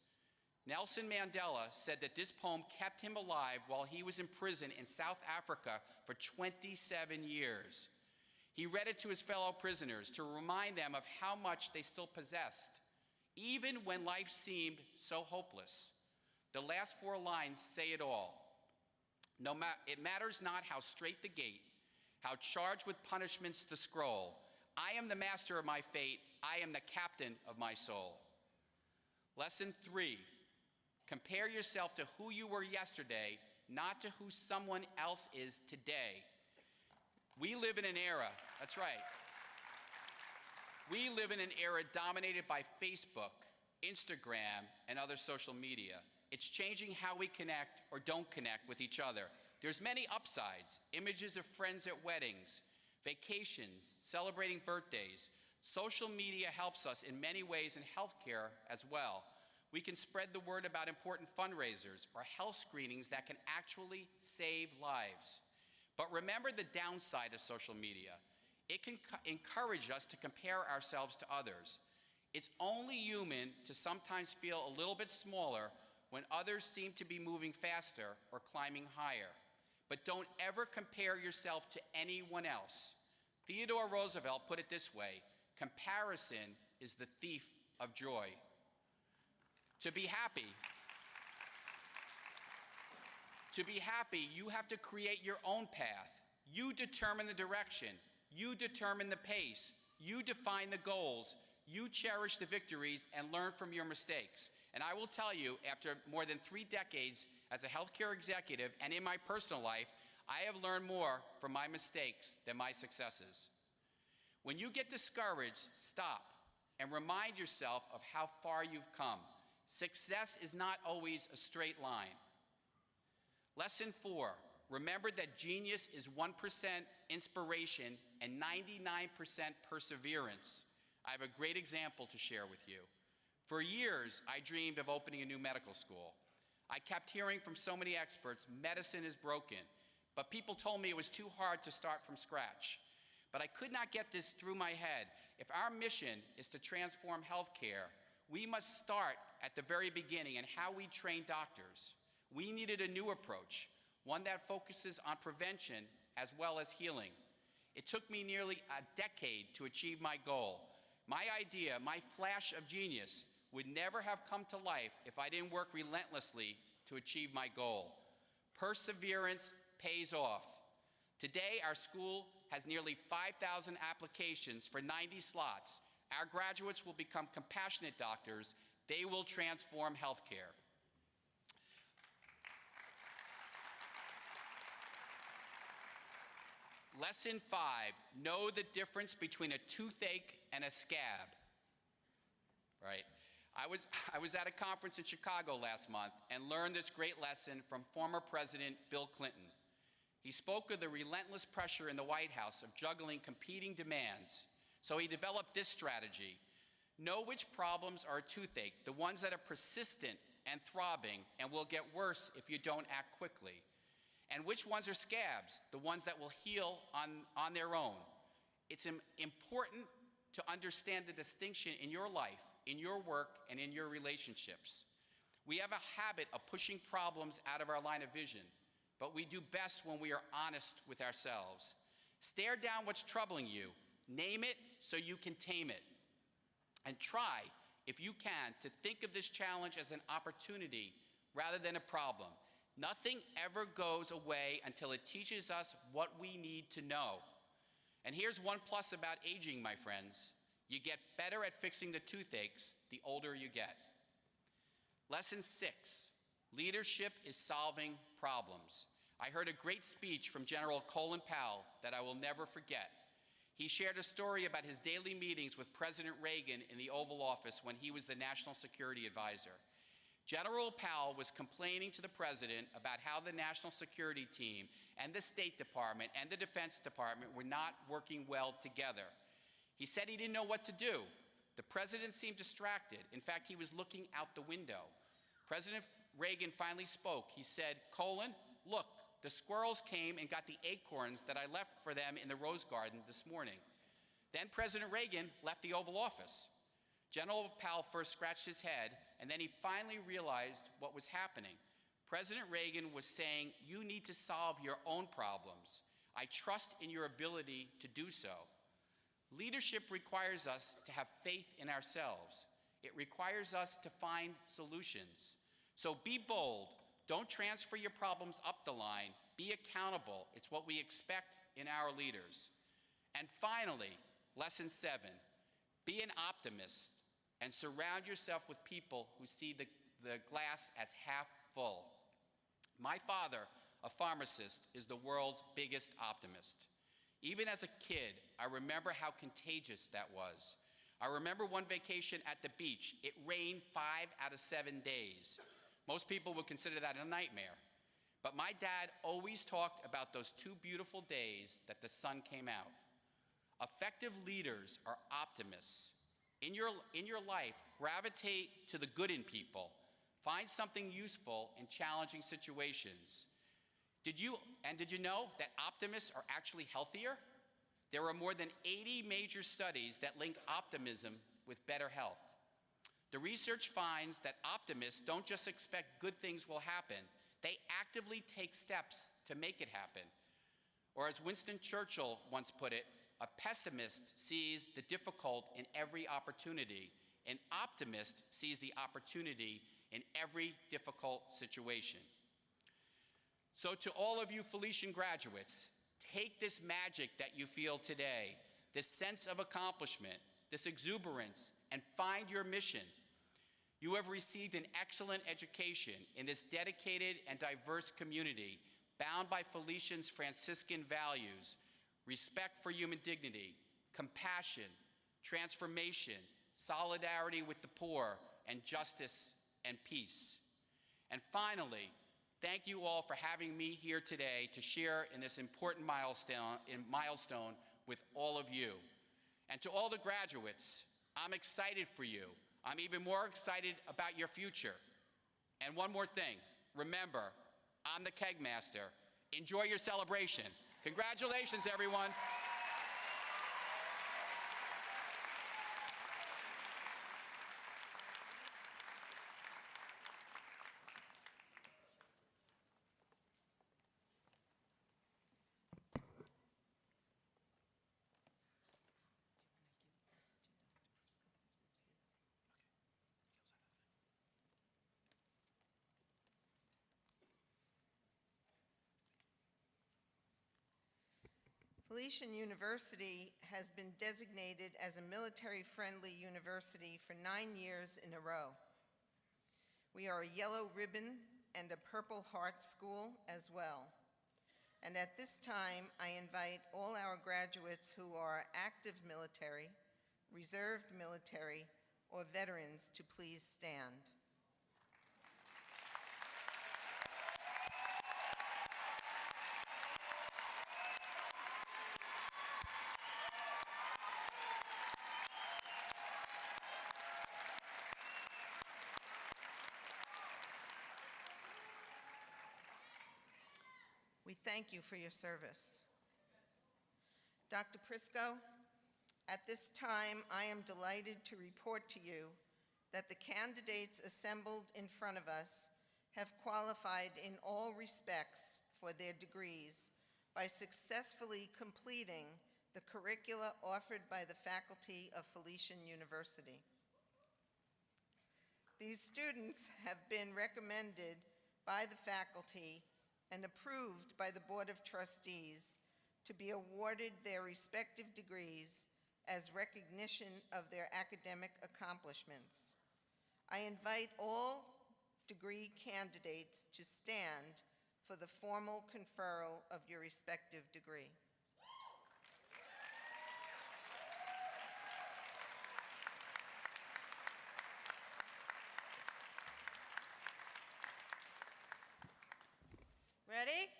Nelson Mandela said that this poem kept him alive while he was in prison in South Africa for 27 years. He read it to his fellow prisoners to remind them of how much they still possessed, even when life seemed so hopeless. The last 4 lines say it all. It matters not how straight the gate, how charged with punishments the scroll. I am the master of my fate. I am the captain of my soul. Lesson 3, compare yourself to who you were yesterday, not to who someone else is today. We live in an era, that's right. We live in an era dominated by Facebook, Instagram, and other social media. It's changing how we connect or don't connect with each other. There's many upsides: images of friends at weddings, vacations, celebrating birthdays. Social media helps us in many ways in healthcare as well. We can spread the word about important fundraisers or health screenings that can actually save lives. But remember the downside of social media. It can encourage us to compare ourselves to others. It's only human to sometimes feel a little bit smaller when others seem to be moving faster or climbing higher. But don't ever compare yourself to anyone else. Theodore Roosevelt put it this way: comparison is the thief of joy. To be happy, you have to create your own path. You determine the direction. You determine the pace. You define the goals. You cherish the victories and learn from your mistakes. And I will tell you, after more than 3 decades as a healthcare executive and in my personal life, I have learned more from my mistakes than my successes. When you get discouraged, stop and remind yourself of how far you've come. Success is not always a straight line. Lesson 4, remember that genius is 1% inspiration and 99% perseverance. I have a great example to share with you. For years, I dreamed of opening a new medical school. I kept hearing from so many experts, medicine is broken, but people told me it was too hard to start from scratch. But I could not get this through my head. If our mission is to transform healthcare, we must start at the very beginning in how we train doctors. We needed a new approach, one that focuses on prevention as well as healing. It took me nearly a decade to achieve my goal. My idea, my flash of genius, would never have come to life if I didn't work relentlessly to achieve my goal. Perseverance pays off. Today, our school has nearly 5,000 applications for 90 slots. Our graduates will become compassionate doctors. They will transform healthcare. Lesson 5, know the difference between a toothache and a scab. Right. I was at a conference in Chicago last month and learned this great lesson from former President Bill Clinton. He spoke of the relentless pressure in the White House of juggling competing demands. So he developed this strategy. Know which problems are a toothache, the ones that are persistent and throbbing and will get worse if you don't act quickly. And which ones are scabs, the ones that will heal on their own. It's important to understand the distinction in your life, in your work, and in your relationships. We have a habit of pushing problems out of our line of vision, but we do best when we are honest with ourselves. Stare down what's troubling you, name it so you can tame it. And try, if you can, to think of this challenge as an opportunity rather than a problem. Nothing ever goes away until it teaches us what we need to know. And here's one plus about aging, my friends. You get better at fixing the toothaches the older you get. Lesson 6, leadership is solving problems. I heard a great speech from General Colin Powell that I will never forget. He shared a story about his daily meetings with President Reagan in the Oval Office when he was the National Security Advisor. General Powell was complaining to the President about how the National Security Team and the State Department and the Defense Department were not working well together. He said he didn't know what to do. The President seemed distracted. In fact, he was looking out the window. President Reagan finally spoke. He said, "Colin, look, the squirrels came and got the acorns that I left for them in the Rose Garden this morning." Then President Reagan left the Oval Office. General Powell first scratched his head, and then he finally realized what was happening. President Reagan was saying, "You need to solve your own problems. I trust in your ability to do so." Leadership requires us to have faith in ourselves. It requires us to find solutions. So be bold. Don't transfer your problems up the line. Be accountable. It's what we expect in our leaders. And finally, lesson 7, be an optimist and surround yourself with people who see the glass as half full. My father, a pharmacist, is the world's biggest optimist. Even as a kid, I remember how contagious that was. I remember one vacation at the beach. It rained 5 out of 7 days. Most people would consider that a nightmare. But my dad always talked about those 2 beautiful days that the sun came out. Effective leaders are optimists. In your life, gravitate to the good in people. Find something useful in challenging situations. Did you know that optimists are actually healthier? There are more than 80 major studies that link optimism with better health. The research finds that optimists don't just expect good things will happen, they actively take steps to make it happen. Or as Winston Churchill once put it, a pessimist sees the difficult in every opportunity. An optimist sees the opportunity in every difficult situation. So to all of you Felician graduates, take this magic that you feel today, this sense of accomplishment, this exuberance, and find your mission. You have received an excellent education in this dedicated and diverse community bound by Felician's Franciscan values: respect for human dignity, compassion, transformation, solidarity with the poor, and justice and peace. And finally, thank you all for having me here today to share in this important milestone with all of you. And to all the graduates, I'm excited for you. I'm even more excited about your future. And one more thing, remember, I'm the keg master. Enjoy your celebration. Congratulations, everyone. Felician University has been designated as a military-friendly university for 9 years in a row. We are a yellow ribbon and a Purple Heart school as well. And at this time, I invite all our graduates who are active military, reserved military, or veterans to please stand. We thank you for your service. Dr. Prisco, at this time, I am delighted to report to you that the candidates assembled in front of us have qualified in all respects for their degrees by successfully completing the curricula offered by the faculty of Felician University. These students have been recommended by the faculty and approved by the Board of Trustees to be awarded their respective degrees as recognition of their academic accomplishments. I invite all degree candidates to stand for the formal conferral of your respective degree. Ready?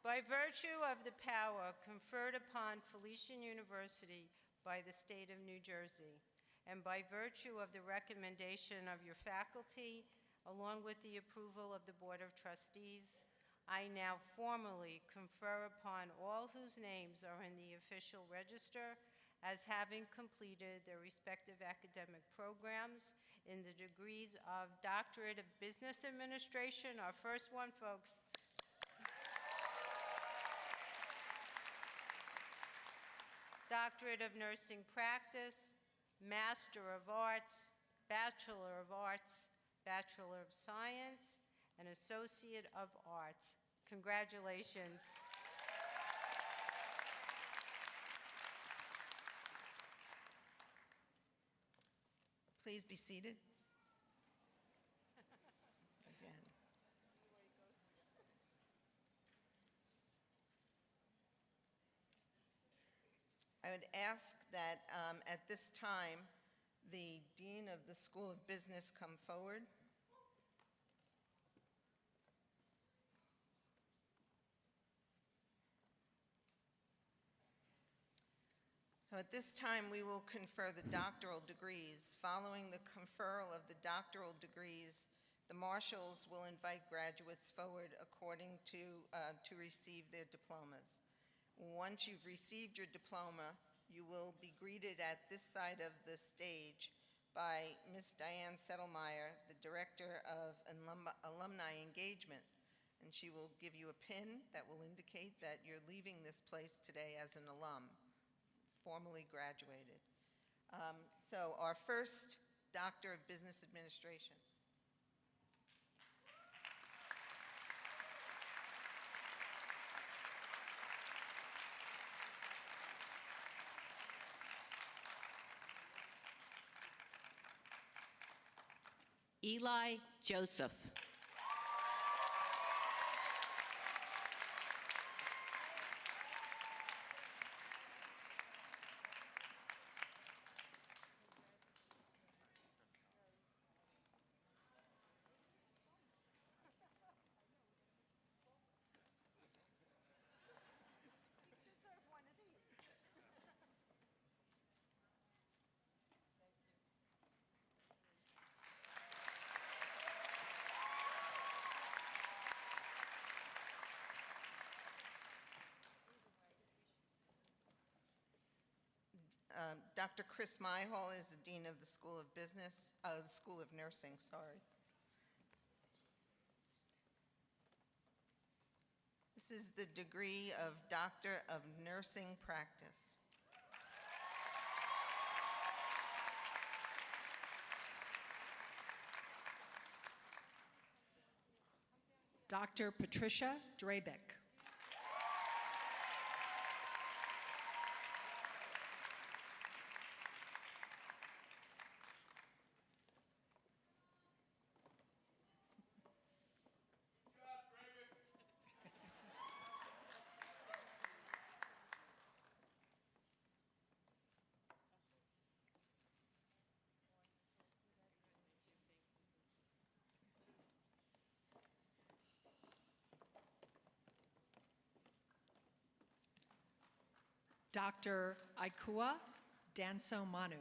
By virtue of the power conferred upon Felician University by the state of New Jersey, and by virtue of the recommendation of your faculty, along with the approval of the Board of Trustees, I now formally confer upon all whose names are in the official register as having completed their respective academic programs in the degrees of Doctorate of Business Administration, our first one, folks. Doctorate of Nursing Practice, Master of Arts, Bachelor of Arts, Bachelor of Science, and Associate of Arts. Congratulations. Please be seated. Again. I would ask that at this time, the Dean of the School of Business come forward. So at this time, we will confer the doctoral degrees. Following the conferral of the doctoral degrees, the marshals will invite graduates forward according to receive their diplomas. Once you've received your diploma, you will be greeted at this side of the stage by Ms. Diane Settlemeyer, the Director of Alumni Engagement, and she will give you a pin that will indicate that you're leaving this place today as an alum, formally graduated. So our first Doctor of Business Administration. Eli Joseph. Dr. Chris Myhall is the Dean of the School of Business, the School of Nursing, sorry. This is the degree of Doctor of Nursing Practice. Dr. Patricia Drabeck. Dr. Ikua Danso Manu.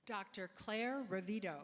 Dr. Claire Revito.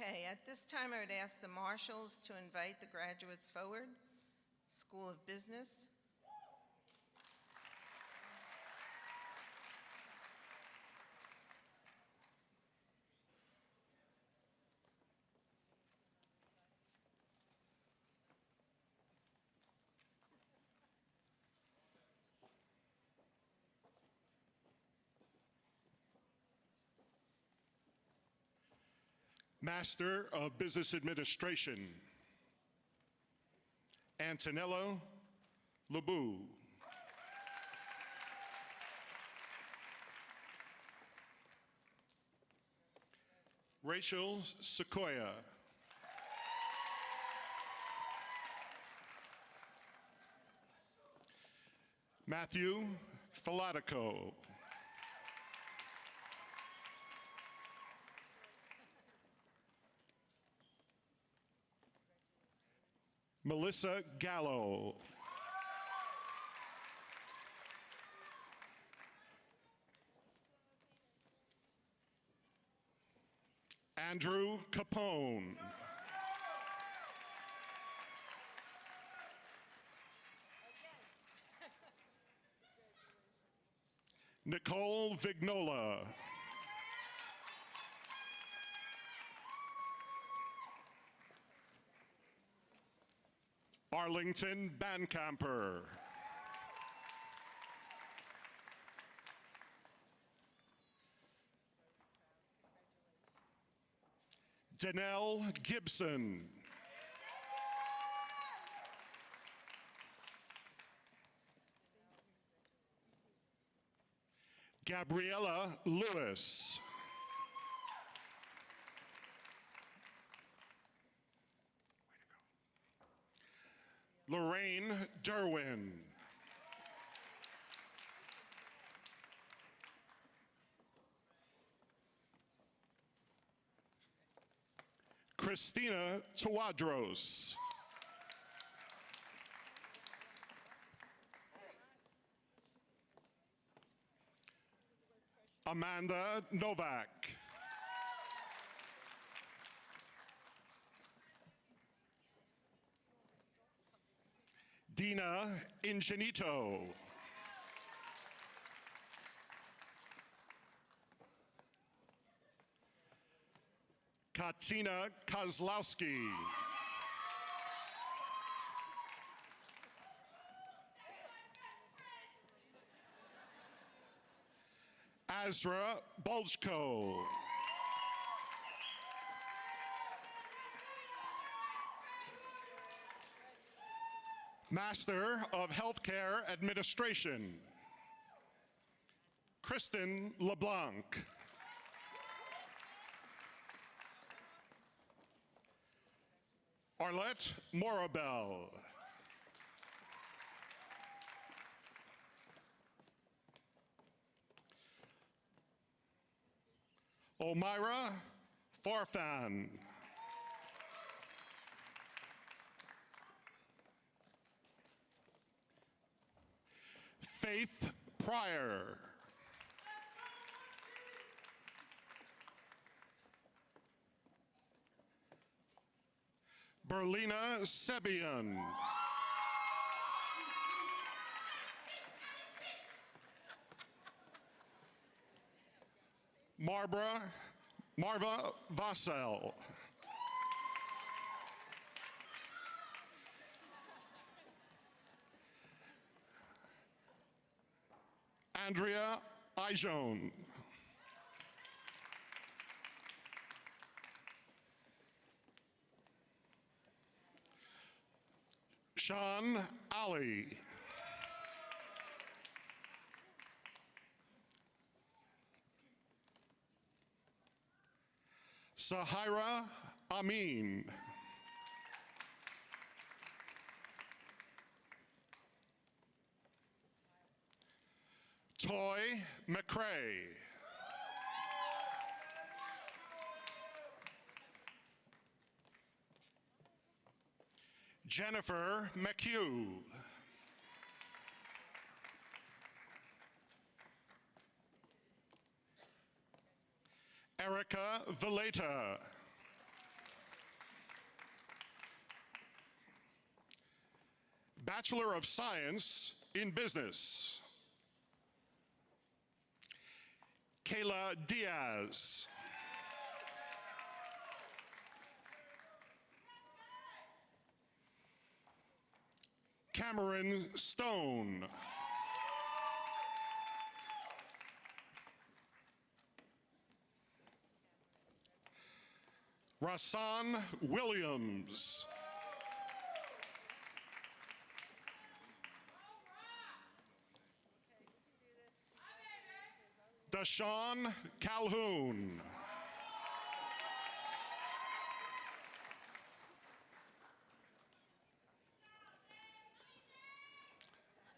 Okay, at this time I would ask the marshals to invite the graduates forward. School of Business. Master of Business Administration, Antonello Lebu. Rachel Sequoia. Matthew Filatico. Melissa Gallo. Andrew Capone. Nicole Vignola. Arlington Bankamper. Danelle Gibson. Gabriella Lewis. Derwin. Christina Tawadros. Amanda Novak. Dina Ingenito. Katina Kozlowski. Azra Bolchko. Master of Healthcare Administration, Kristen LeBlanc. Arlette Morabel. Omira Farfan. Faith Pryor. Berlina Sebian. Marva Vassell. Andrea Ijon. Sean Ali. Sahira Amin. Toy McCrae. Jennifer McHugh. Erica Valeta. Bachelor of Science in Business, Kayla Diaz. Cameron Stone. Rasan Williams. Deshaun Calhoun.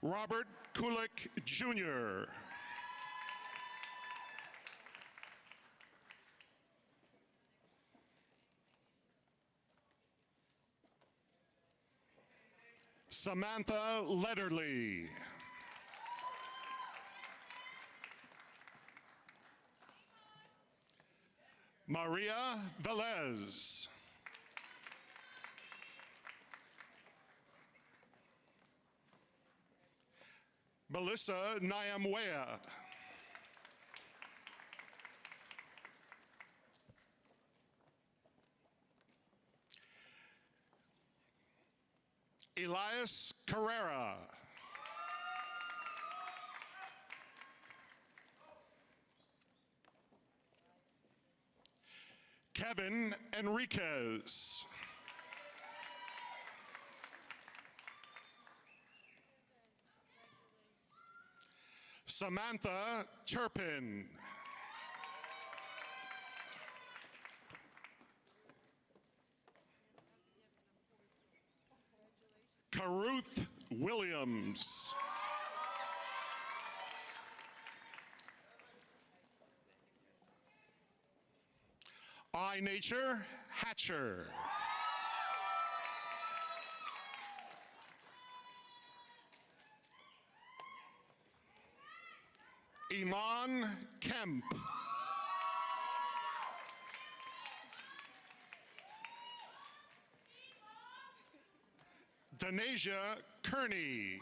Robert Kulik Jr. Samantha Letterly. Maria Velez. Melissa Nyamwea. Elias Carrera. Kevin Enriquez. Samantha Turpin. Caruth Williams. I Nature Hatcher. Iman Kemp. Danasia Kearney.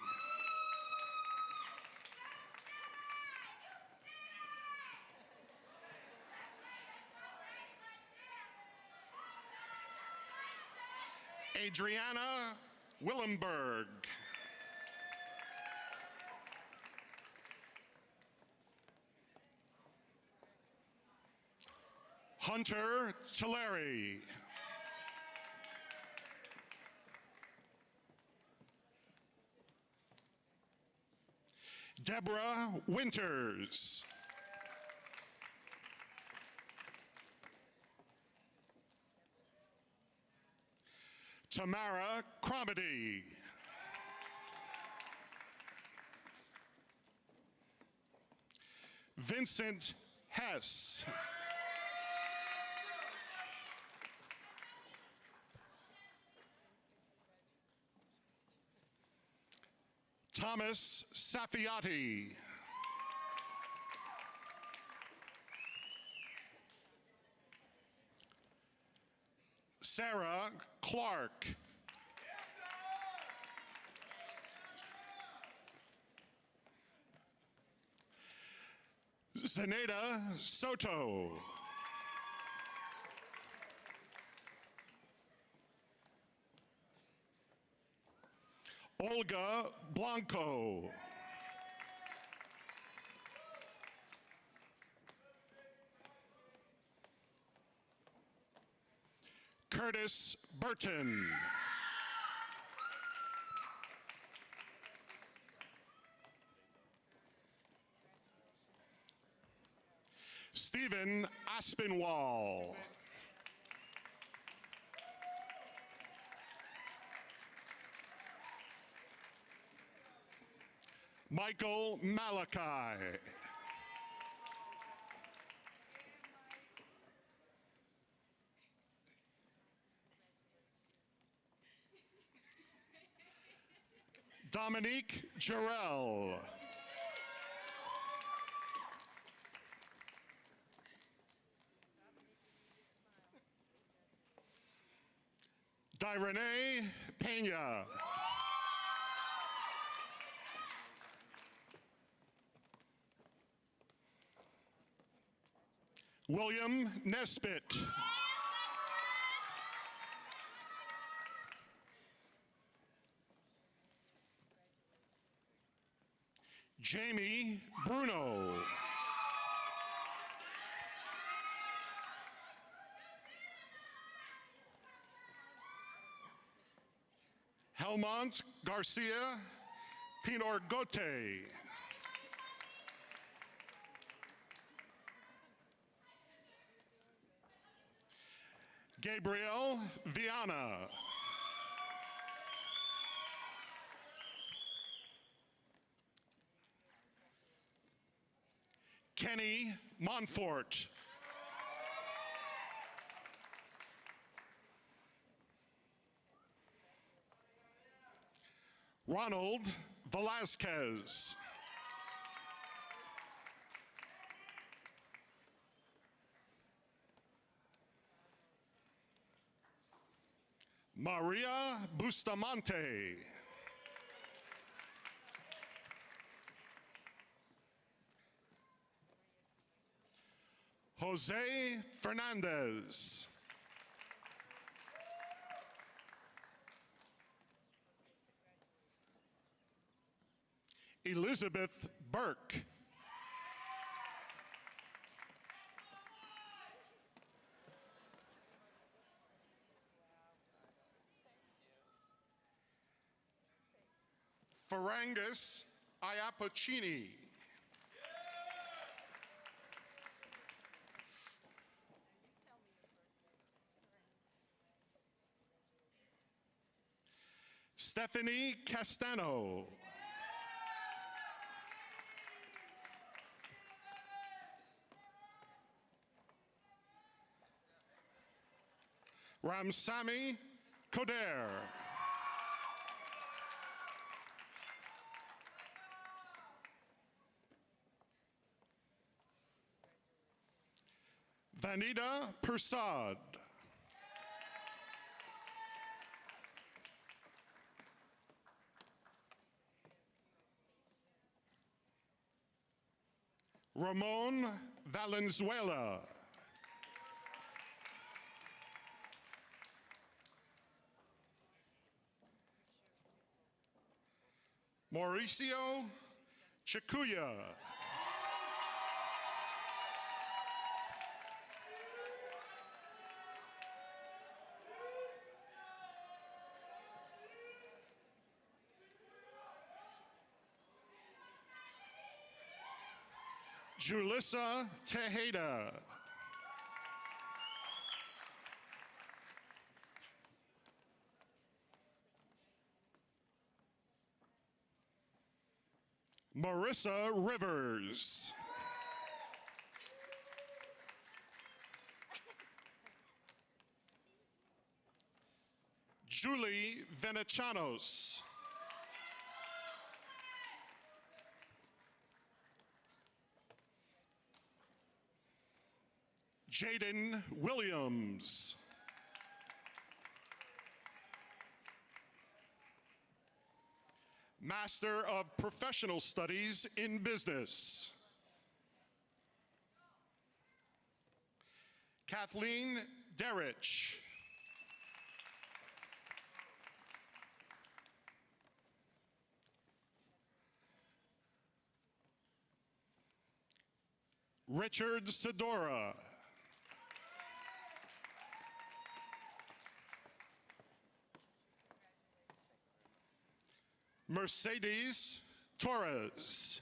Adriana Willenberg. Hunter Tulare. Deborah Winters. Tamara Cromedy. Vincent Hess. Thomas Safiati. Sarah Clark. Zenaida Soto. Olga Blanco. Curtis Burton. Stephen Aspinwall. Michael Malachi. Dominique Jarrell. Direne Pena. William Nesbitt. Jamie Bruno. Helmont Garcia Pinorgote. Gabriel Viana. Kenny Montfort. Ronald Velasquez. Maria Bustamante. Jose Fernandez. Elizabeth Burke. Ferrangus Iapocini. Stephanie Castano. Ramsamy Koder. Vanita Persad. Ramon Valenzuela. Mauricio Chikuya. Julissa Tejeda. Marissa Rivers. Julie Venecianos. Jaden Williams. Master of Professional Studies in Business. Kathleen Derrich. Richard Sedora. Mercedes Torres.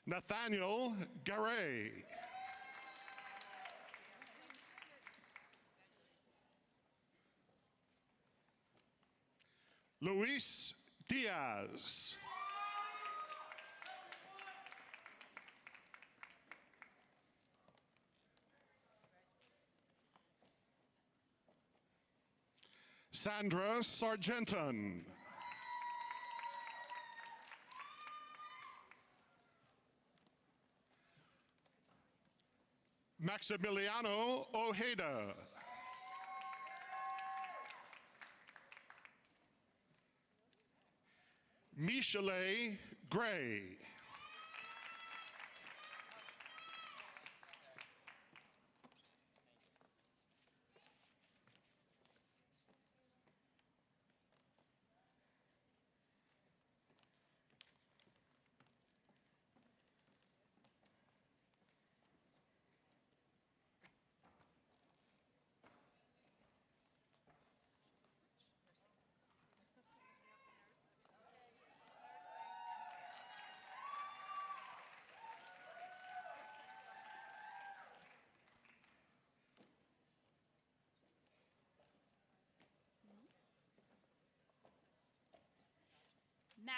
Nathaniel Garay. Luis Diaz. Sandra Sargenton. Maximiliano Ojeda. Michele Gray.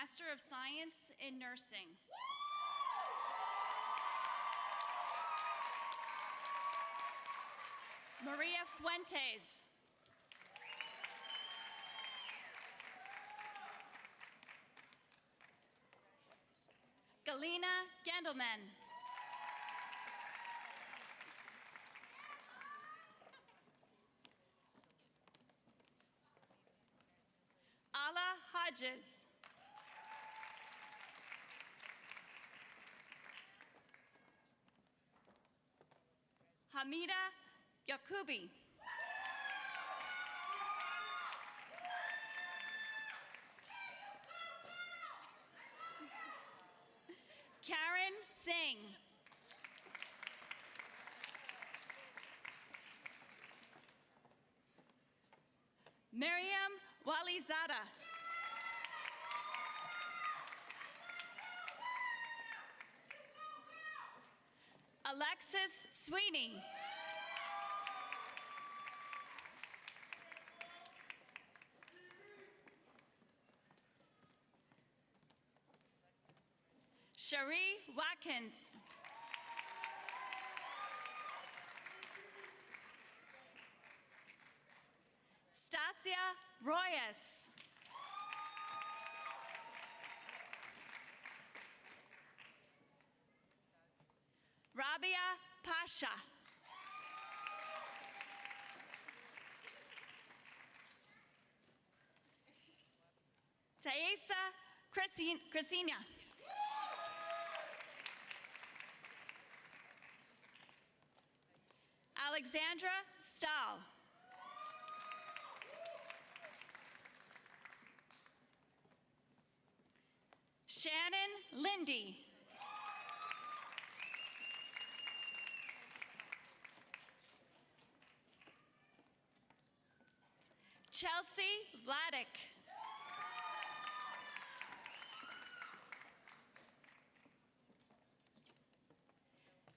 Master of Science in Nursing. Maria Fuentes. Galina Gendelman. Ala Hodges. Hamida Yakubi. Karen Singh. Miriam Walizada. Alexis Sweeney. Cherie Watkins. Stasia Royas. Rabia Pasha. Taesa Cristina. Alexandra Stahl. Shannon Lindy. Chelsea Vladik.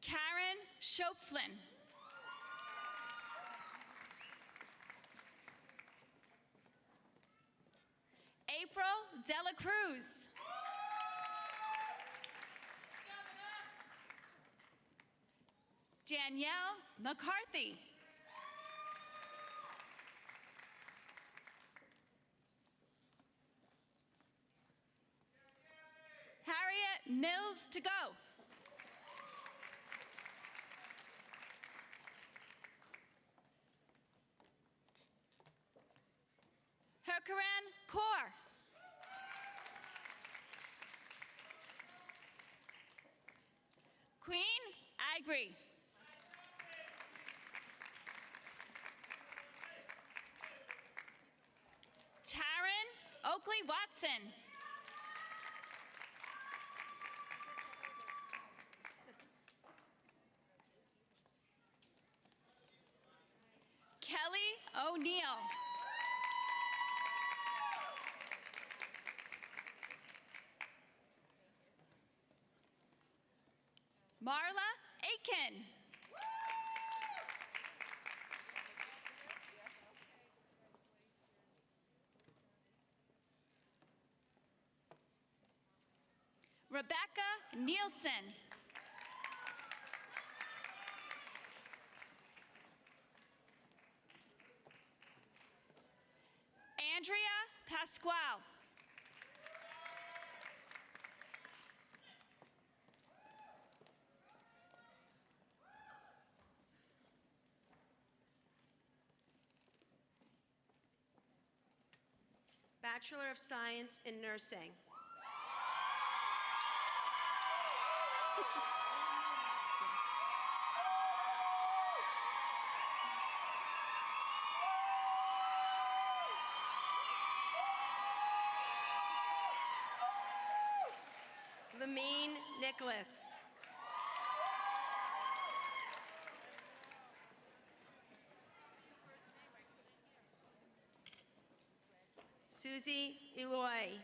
Karen Schopflin. April Dela Cruz. Danielle McCarthy. Harriet Mills to go. Herkaran Kaur. Queen Agri. Taryn Oakley Watson. Kelly O'Neill. Marla Aiken. Rebecca Nielsen. Andrea Pasquale. Bachelor of Science in Nursing. Lamine Nicholas. Susie Eloy.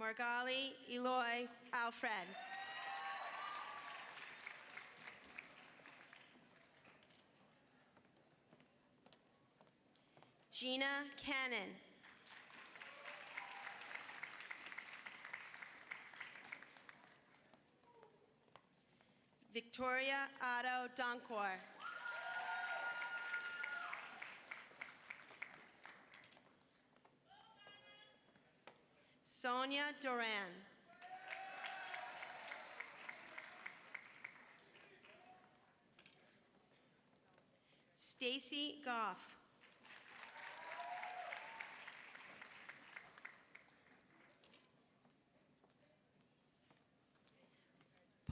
Margali Eloy Alfred. Gina Cannon. Victoria Otto Donkor. Sonia Duran. Stacy Goff.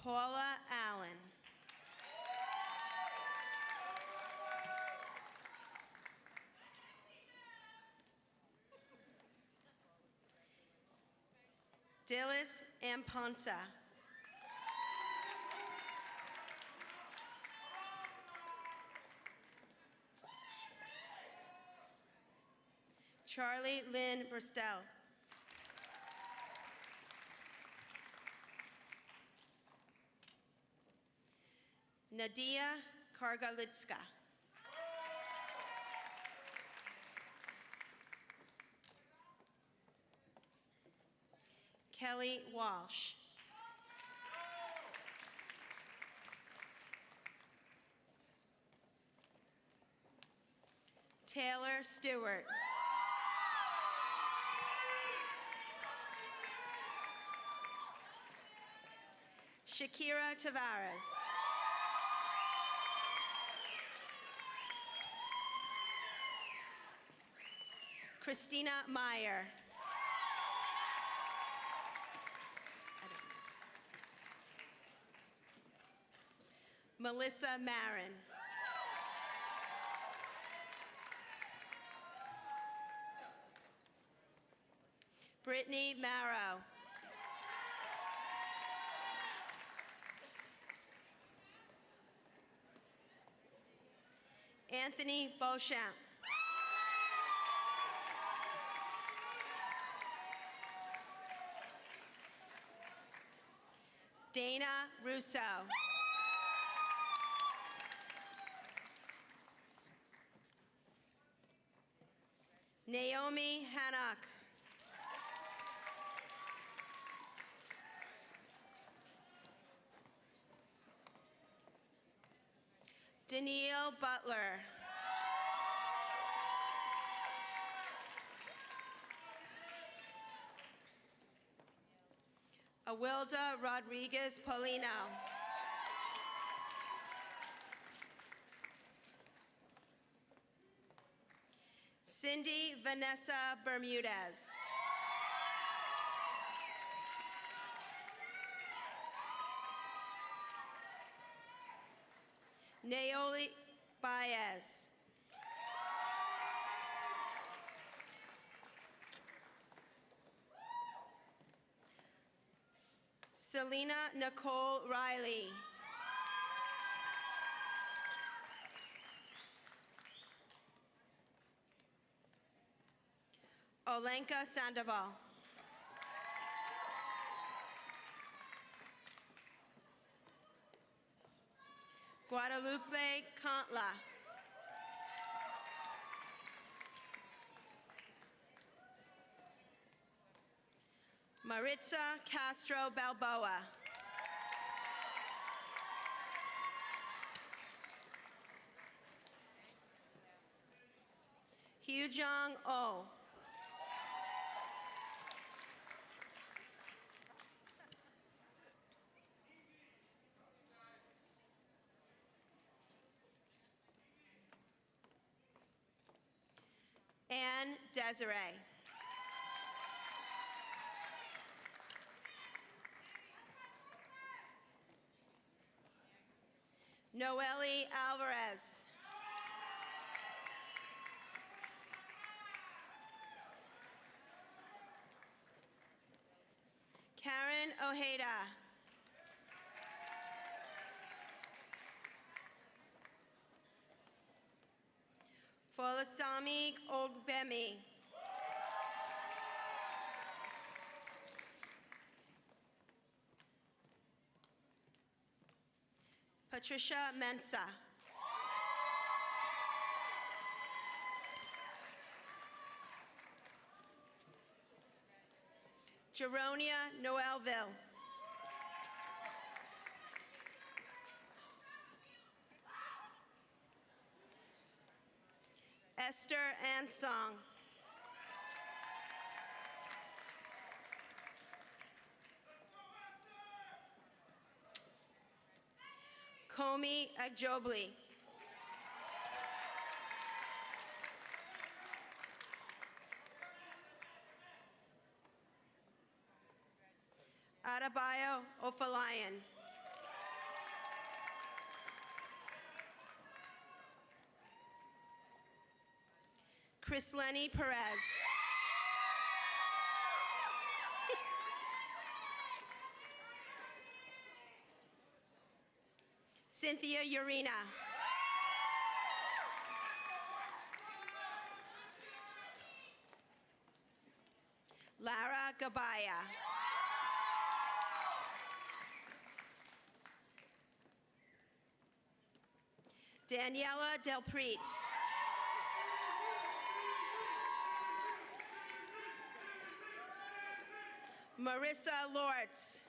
Paula Allen. Dillis Amponsa. Charlie Lynn Bristol. Nadia Kargalitska. Kelly Walsh. Taylor Stewart. Shakira Tavares. Christina Meyer. Melissa Marin. Brittany Marrow. Anthony Beauchamp. Dana Russo. Naomi Hannock. Danielle Butler. Awilda Rodriguez Polino. Cindy Vanessa Bermudez. Naoli Baez. Selena Nicole Riley. Olenka Sandoval. Guadalupe Cantla. Maritza Castro Balboa. Hyujong Oh. Anne Desiree. Noelle Alvarez. Karen Ojeda. Folasami Ogbemi. Patricia Mensa. Jeronia Noelville. Esther Ansong. Komi Agjobli. Adebayo Ofalayan. Chris Lenny Perez. Cynthia Urena. Lara Gabaya. Daniela Delpreet. Marissa Lortz.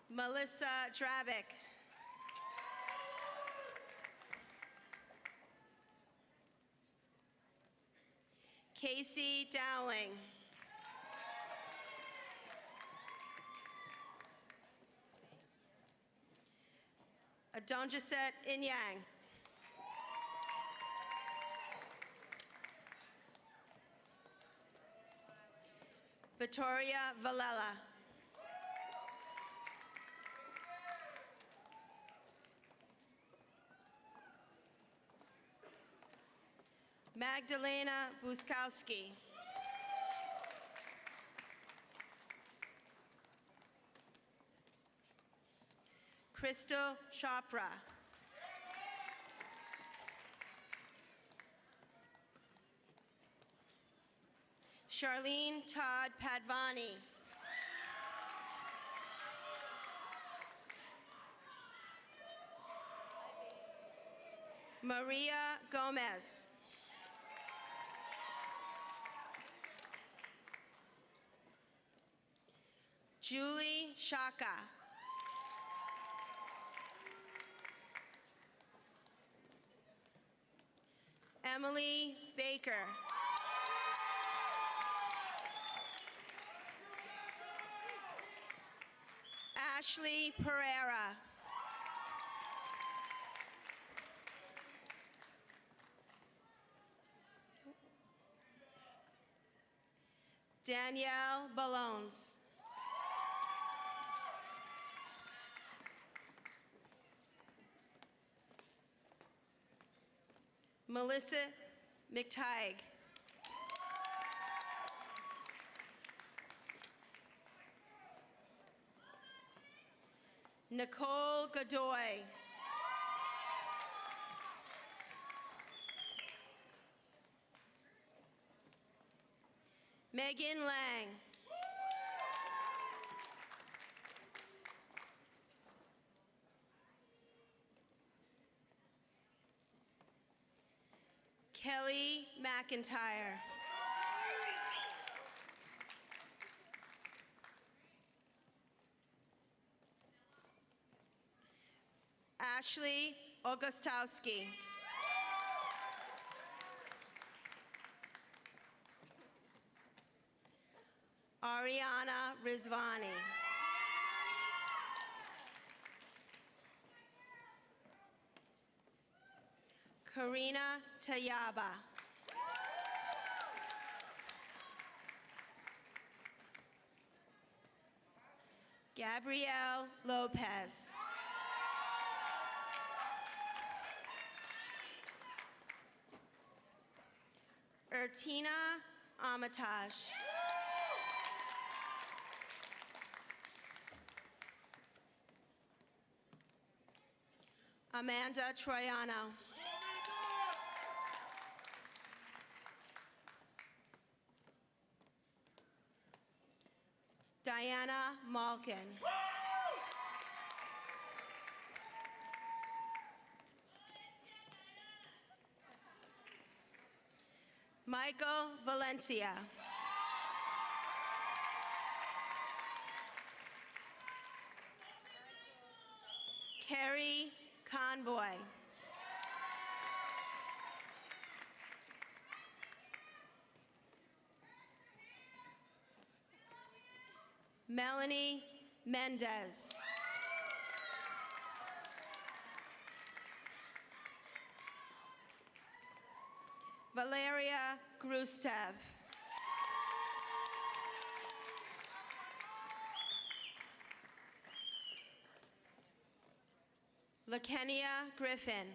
Melissa Drabick. Casey Dowling. Adonjaset Inyang. Victoria Valella. Magdalena Buskowski. Crystal Chopra. Charlene Todd Padvani. Maria Gomez. Julie Shaka. Emily Baker. Ashley Pereira. Danielle Ballones. Melissa McTighe. Nicole Godoy. Megan Lang. Kelly McIntyre. Ashley Augustowski. Ariana Rizvani. Karina Tayaba. Gabrielle Lopez. Ertina Armitage. Amanda Troiano. Diana Malkin. Michael Valencia. Carrie Conboy. Melanie Mendez. Valeria Grustev. Lakenia Griffin.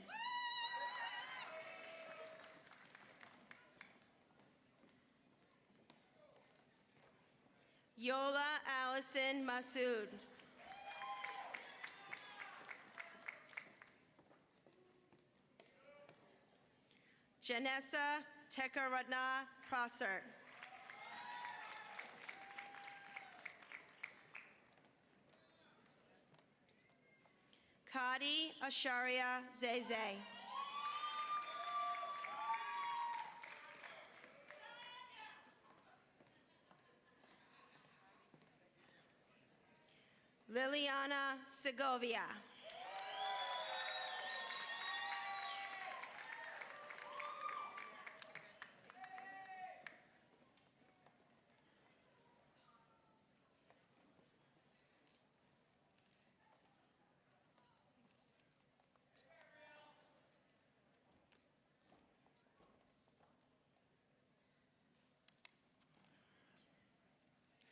Yola Allison Masood. Janessa Tekaratna Prosser. Adi Asharia Zeze. Liliana Segovia.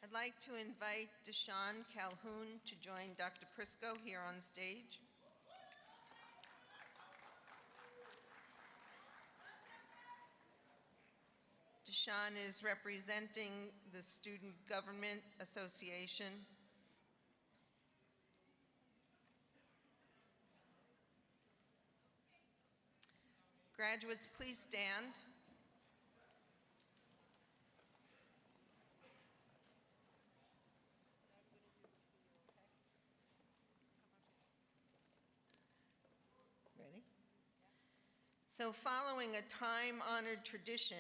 I'd like to invite Deshawn Calhoun to join Dr. Prisco here on stage. Deshawn is representing the Student Government Association. Graduates, please stand. Ready? So following a time-honored tradition,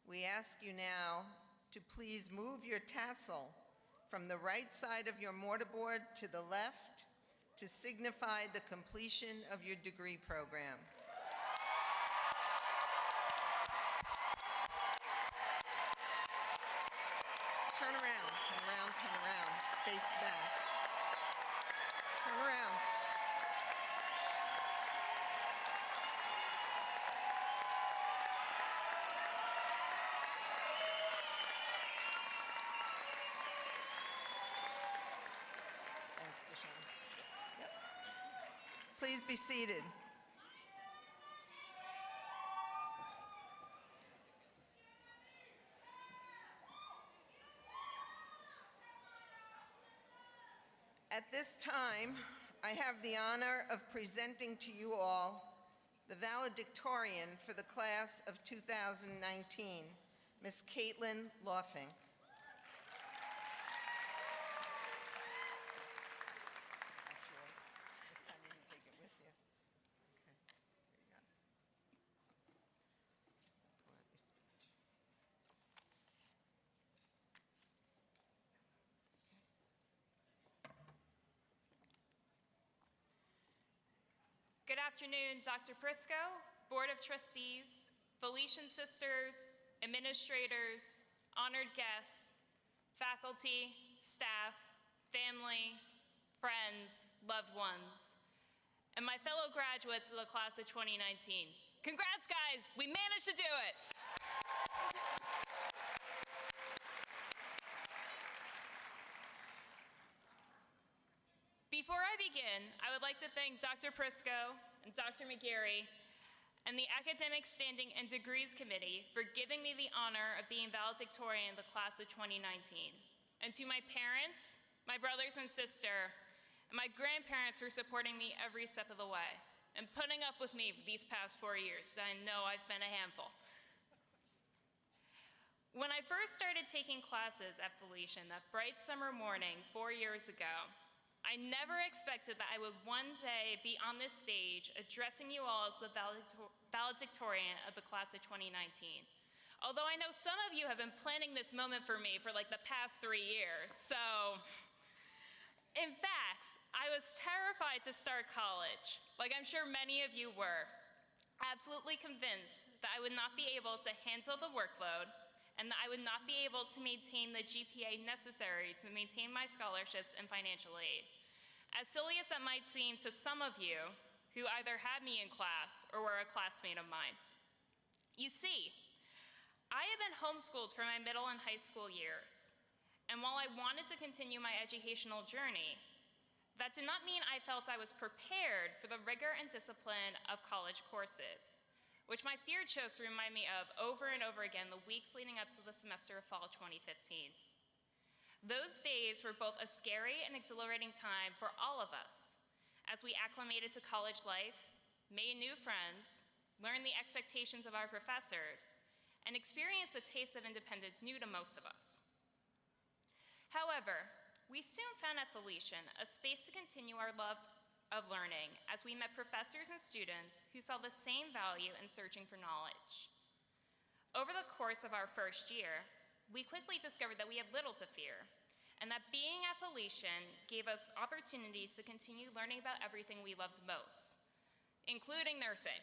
we ask you now to please move your tassel from the right side of your mortarboard to the left to signify the completion of your degree program. Turn around, face back. Turn around. Thanks, Deshawn. Yep. Please be seated. At this time, I have the honor of presenting to you all the valedictorian for the class of 2019, Ms. Caitlin Laufink. This time you can take it with you. Okay, here you go. Pull out your speech. Good afternoon, Dr. Prisco, Board of Trustees, Felician sisters, administrators, honored guests, faculty, staff, family, friends, loved ones, and my fellow graduates of the class of 2019. Congrats, guys, we managed to do it. Before I begin, I would like to thank Dr. Prisco and Dr. McGarry and the Academic Standing and Degrees Committee for giving me the honor of being valedictorian of the class of 2019. And to my parents, my brothers and sister, and my grandparents for supporting me every step of the way and putting up with me these past 4 years. I know I've been a handful. When I first started taking classes at Felician that bright summer morning 4 years ago, I never expected that I would one day be on this stage addressing you all as the valedictorian of the class of 2019. Although I know some of you have been planning this moment for me for like the past 3 years, so in fact, I was terrified to start college, like I'm sure many of you were, absolutely convinced that I would not be able to handle the workload and that I would not be able to maintain the GPA necessary to maintain my scholarships and financial aid. As silly as that might seem to some of you who either had me in class or were a classmate of mine. You see, I had been homeschooled for my middle and high school years, and while I wanted to continue my educational journey, that did not mean I felt I was prepared for the rigor and discipline of college courses, which my fear chose to remind me of over and over again the weeks leading up to the semester of fall 2015. Those days were both a scary and exhilarating time for all of us as we acclimated to college life, made new friends, learned the expectations of our professors, and experienced a taste of independence new to most of us. However, we soon found at Felician a space to continue our love of learning as we met professors and students who saw the same value in searching for knowledge. Over the course of our first year, we quickly discovered that we had little to fear, and that being at Felician gave us opportunities to continue learning about everything we loved most, including nursing.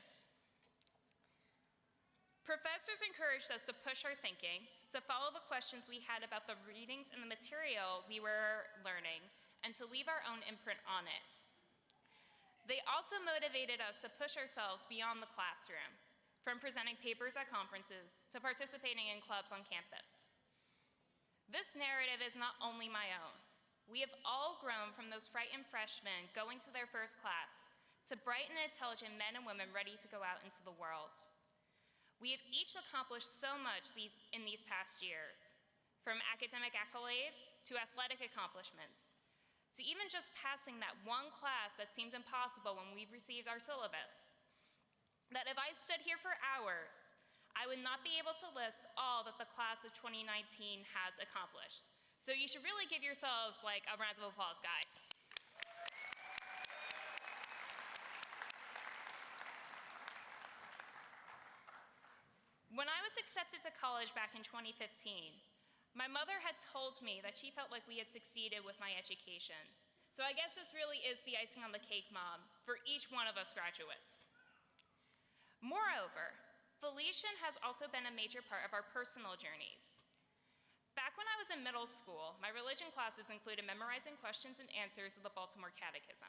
Professors encouraged us to push our thinking, to follow the questions we had about the readings and the material we were learning, and to leave our own imprint on it. They also motivated us to push ourselves beyond the classroom, from presenting papers at conferences to participating in clubs on campus. This narrative is not only my own. We have all grown from those frightened freshmen going to their first class to bright and intelligent men and women ready to go out into the world. We have each accomplished so much in these past years, from academic accolades to athletic accomplishments, to even just passing that one class that seemed impossible when we received our syllabus. That if I stood here for hours, I would not be able to list all that the class of 2019 has accomplished. So you should really give yourselves like a round of applause, guys. When I was accepted to college back in 2015, my mother had told me that she felt like we had succeeded with my education. So I guess this really is the icing on the cake, Mom, for each one of us graduates. Moreover, Felician has also been a major part of our personal journeys. Back when I was in middle school, my religion classes included memorizing questions and answers of the Baltimore Catechism.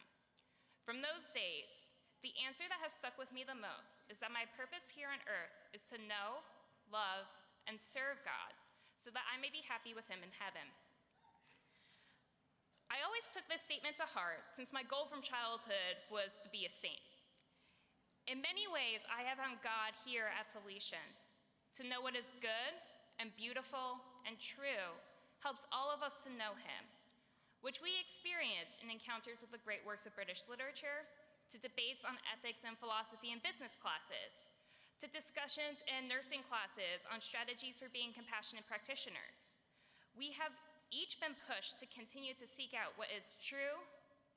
From those days, the answer that has stuck with me the most is that my purpose here on earth is to know, love, and serve God so that I may be happy with Him in heaven. I always took this statement to heart since my goal from childhood was to be a saint. In many ways, I have found God here at Felician. To know what is good and beautiful and true helps all of us to know Him, which we experience in encounters with the great works of British literature, to debates on ethics and philosophy in business classes, to discussions in nursing classes on strategies for being compassionate practitioners. We have each been pushed to continue to seek out what is true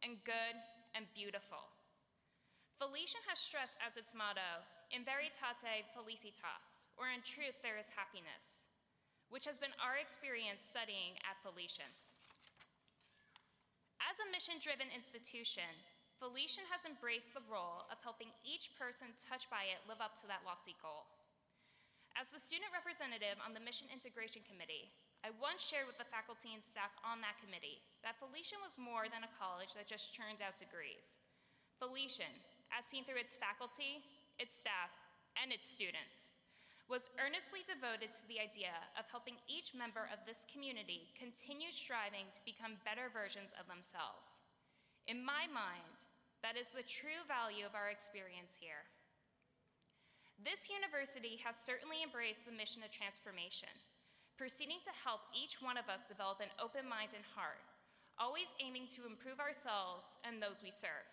and good and beautiful. Felician has stressed as its motto, in veritate felicitas, or in truth there is happiness, which has been our experience studying at Felician. As a mission-driven institution, Felician has embraced the role of helping each person touched by it live up to that lofty goal. As the student representative on the Mission Integration Committee, I once shared with the faculty and staff on that committee that Felician was more than a college that just churned out degrees. Felician, as seen through its faculty, its staff, and its students, was earnestly devoted to the idea of helping each member of this community continue striving to become better versions of themselves. In my mind, that is the true value of our experience here. This university has certainly embraced the mission of transformation, proceeding to help each one of us develop an open mind and heart, always aiming to improve ourselves and those we serve.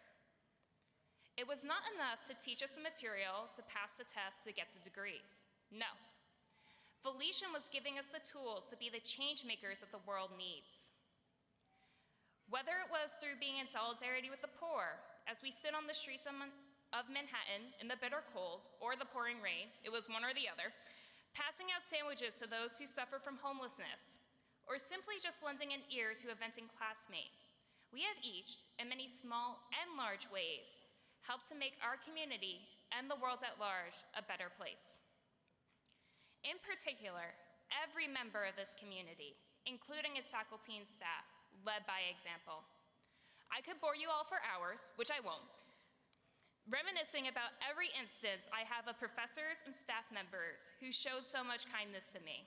It was not enough to teach us the material to pass the tests to get the degrees. No. Felician was giving us the tools to be the change makers that the world needs. Whether it was through being in solidarity with the poor, as we stood on the streets of Manhattan in the bitter cold or the pouring rain, it was one or the other, passing out sandwiches to those who suffer from homelessness, or simply just lending an ear to a venting classmate, we have each, in many small and large ways, helped to make our community and the world at large a better place. In particular, every member of this community, including its faculty and staff, led by example. I could bore you all for hours, which I won't, reminiscing about every instance I have of professors and staff members who showed so much kindness to me.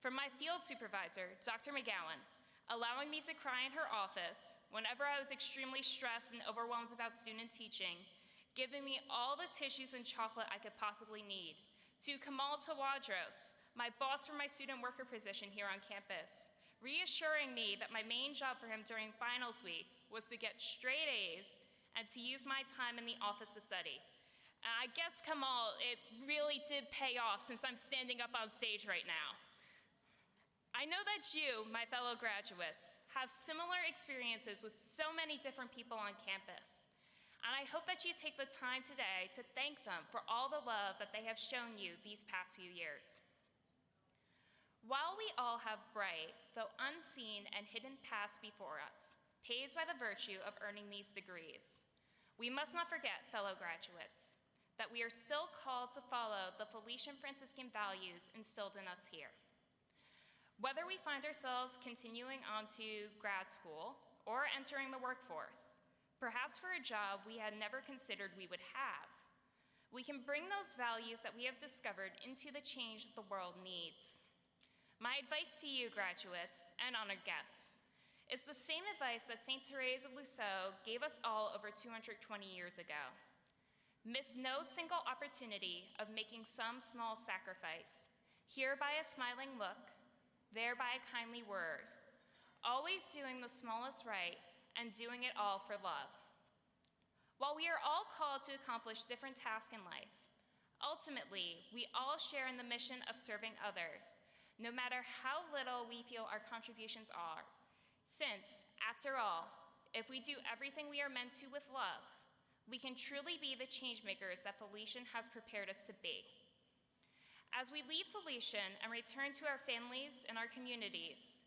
From my field supervisor, Dr. McGowan, allowing me to cry in her office whenever I was extremely stressed and overwhelmed about student teaching, giving me all the tissues and chocolate I could possibly need, to Kamal Tawadros, my boss for my student worker position here on campus, reassuring me that my main job for him during finals week was to get straight A's and to use my time in the office to study. And I guess, Kamal, it really did pay off since I'm standing up on stage right now. I know that you, my fellow graduates, have similar experiences with so many different people on campus. And I hope that you take the time today to thank them for all the love that they have shown you these past few years. While we all have bright, though unseen and hidden paths before us, paved by the virtue of earning these degrees, we must not forget, fellow graduates, that we are still called to follow the Felician Franciscan values instilled in us here. Whether we find ourselves continuing on to grad school or entering the workforce, perhaps for a job we had never considered we would have, we can bring those values that we have discovered into the change that the world needs. My advice to you, graduates and honored guests, is the same advice that St. Therese of Lisieux gave us all over 220 years ago. Miss no single opportunity of making some small sacrifice, here by a smiling look, there by a kindly word, always doing the smallest right and doing it all for love. While we are all called to accomplish different tasks in life, ultimately, we all share in the mission of serving others, no matter how little we feel our contributions are. Since, after all, if we do everything we are meant to with love, we can truly be the change makers that Felician has prepared us to be. As we leave Felician and return to our families and our communities,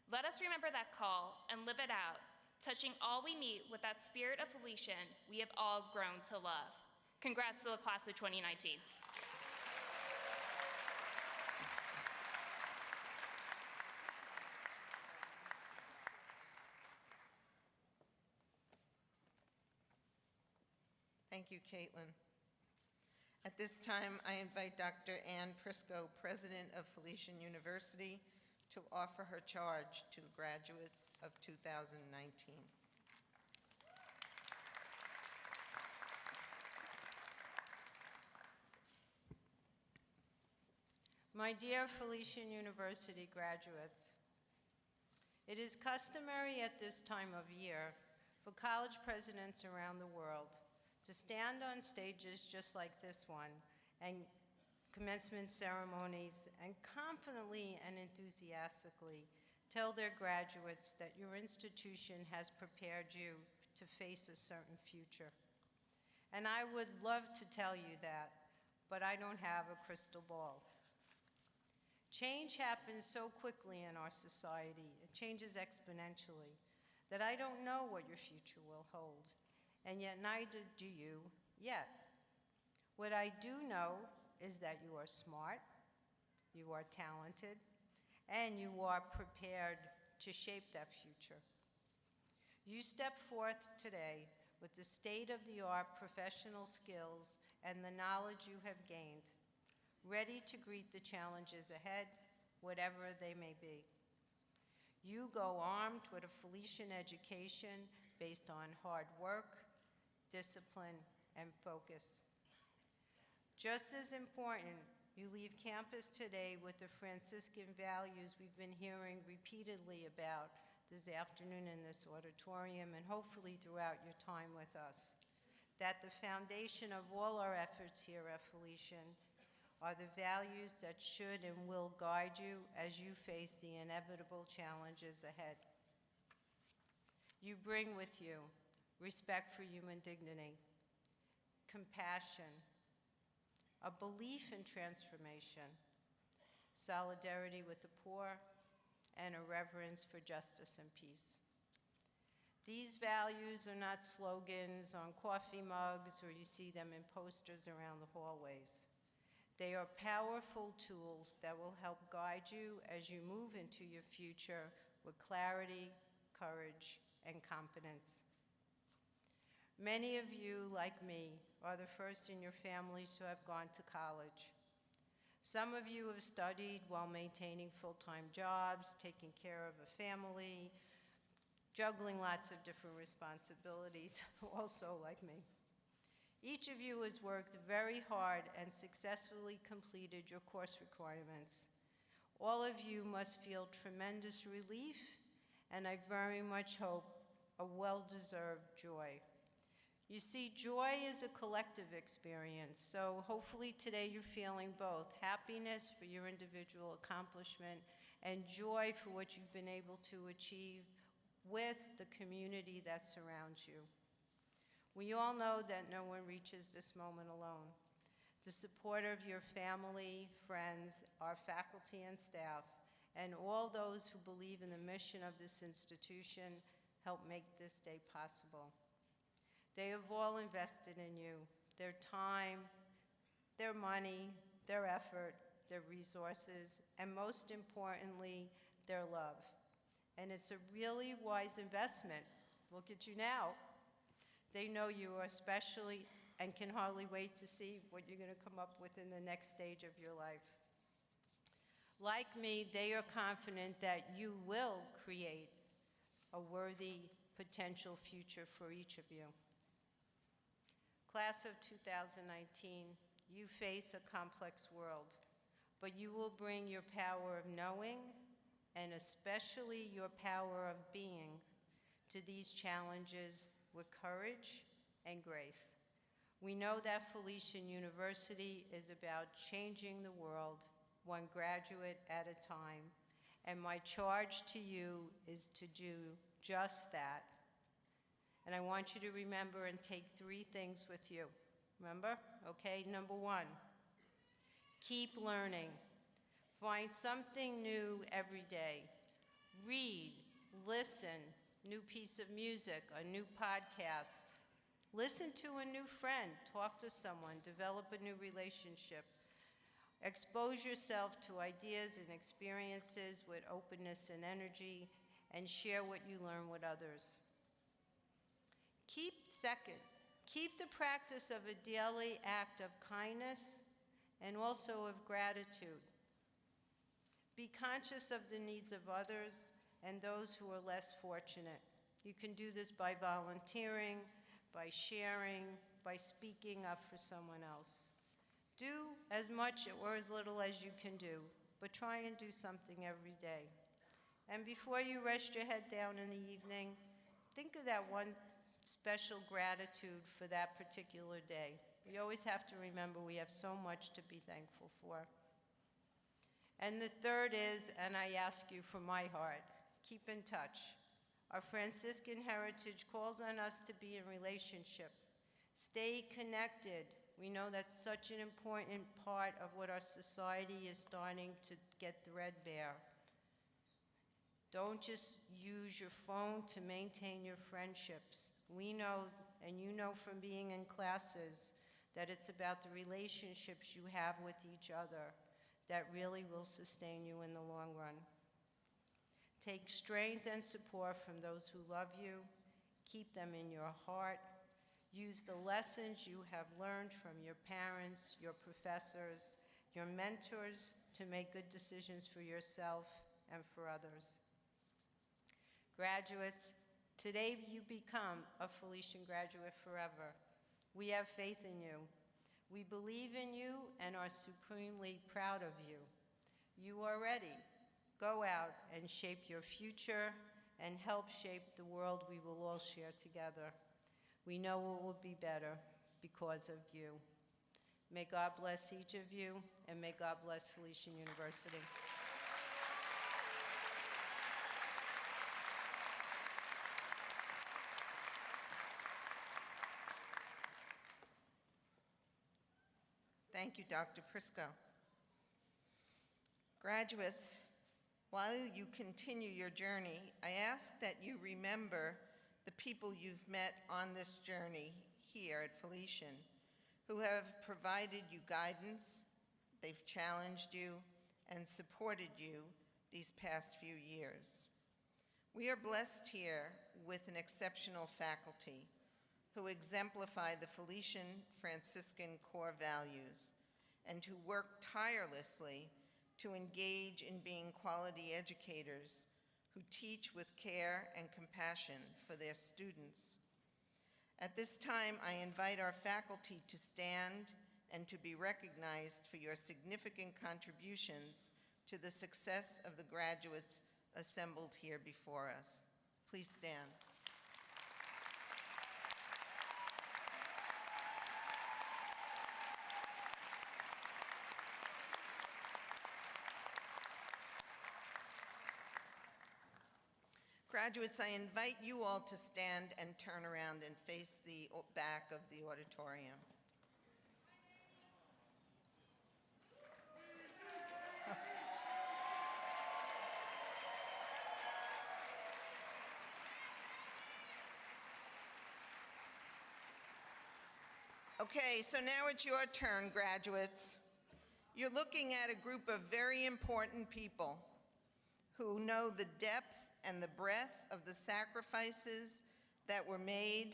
let us remember that call and live it out, touching all we meet with that spirit of Felician we have all grown to love. Congrats to the class of 2019. Thank you, Caitlin. At this time, I invite Dr. Ann Prisco, President of Felician University, to offer her charge to the graduates of 2019. My dear Felician University graduates, it is customary at this time of year for college presidents around the world to stand on stages just like this one and commencement ceremonies and confidently and enthusiastically tell their graduates that your institution has prepared you to face a certain future. And I would love to tell you that, but I don't have a crystal ball. Change happens so quickly in our society, it changes exponentially, that I don't know what your future will hold, and yet neither do you yet. What I do know is that you are smart, you are talented, and you are prepared to shape that future. You step forth today with the state-of-the-art professional skills and the knowledge you have gained, ready to greet the challenges ahead, whatever they may be. You go armed with a Felician education based on hard work, discipline, and focus. Just as important, you leave campus today with the Franciscan values we've been hearing repeatedly about this afternoon in this auditorium and hopefully throughout your time with us. That the foundation of all our efforts here at Felician are the values that should and will guide you as you face the inevitable challenges ahead. You bring with you respect for human dignity, compassion, a belief in transformation, solidarity with the poor, and a reverence for justice and peace. These values are not slogans on coffee mugs or you see them in posters around the hallways. They are powerful tools that will help guide you as you move into your future with clarity, courage, and confidence. Many of you, like me, are the first in your families who have gone to college. Some of you have studied while maintaining full-time jobs, taking care of a family, juggling lots of different responsibilities, also like me. Each of you has worked very hard and successfully completed your course requirements. All of you must feel tremendous relief, and I very much hope a well-deserved joy. You see, joy is a collective experience, so hopefully today you're feeling both happiness for your individual accomplishment and joy for what you've been able to achieve with the community that surrounds you. We all know that no one reaches this moment alone. The support of your family, friends, our faculty and staff, and all those who believe in the mission of this institution help make this day possible. They have all invested in you, their time, their money, their effort, their resources, and most importantly, their love. And it's a really wise investment. Look at you now. They know you are especially and can hardly wait to see what you're going to come up with in the next stage of your life. Like me, they are confident that you will create a worthy potential future for each of you. Class of 2019, you face a complex world, but you will bring your power of knowing and especially your power of being to these challenges with courage and grace. We know that Felician University is about changing the world, one graduate at a time, and my charge to you is to do just that. And I want you to remember and take 3 things with you. Remember? Okay, number 1, keep learning. Find something new every day. Read, listen, new piece of music, a new podcast. Listen to a new friend, talk to someone, develop a new relationship. Expose yourself to ideas and experiences with openness and energy, and share what you learn with others. Keep the practice of a daily act of kindness and also of gratitude. Be conscious of the needs of others and those who are less fortunate. You can do this by volunteering, by sharing, by speaking up for someone else. Do as much or as little as you can do, but try and do something every day. And before you rest your head down in the evening, think of that one special gratitude for that particular day. We always have to remember we have so much to be thankful for. And the third is, and I ask you from my heart, keep in touch. Our Franciscan heritage calls on us to be in relationship. Stay connected. We know that's such an important part of what our society is starting to get threadbare. Don't just use your phone to maintain your friendships. We know, and you know from being in classes, that it's about the relationships you have with each other that really will sustain you in the long run. Take strength and support from those who love you. Keep them in your heart. Use the lessons you have learned from your parents, your professors, your mentors to make good decisions for yourself and for others. Graduates, today you become a Felician graduate forever. We have faith in you. We believe in you and are supremely proud of you. You are ready. Go out and shape your future and help shape the world we will all share together. We know it will be better because of you. May God bless each of you, and may God bless Felician University. Thank you, Dr. Prisco. Graduates, while you continue your journey, I ask that you remember the people you've met on this journey here at Felician, who have provided you guidance, they've challenged you, and supported you these past few years. We are blessed here with an exceptional faculty who exemplify the Felician Franciscan core values and who work tirelessly to engage in being quality educators who teach with care and compassion for their students. At this time, I invite our faculty to stand and to be recognized for your significant contributions to the success of the graduates assembled here before us. Please stand. Graduates, I invite you all to stand and turn around and face the back of the auditorium. Okay, so now it's your turn, graduates. You're looking at a group of very important people who know the depth and the breadth of the sacrifices that were made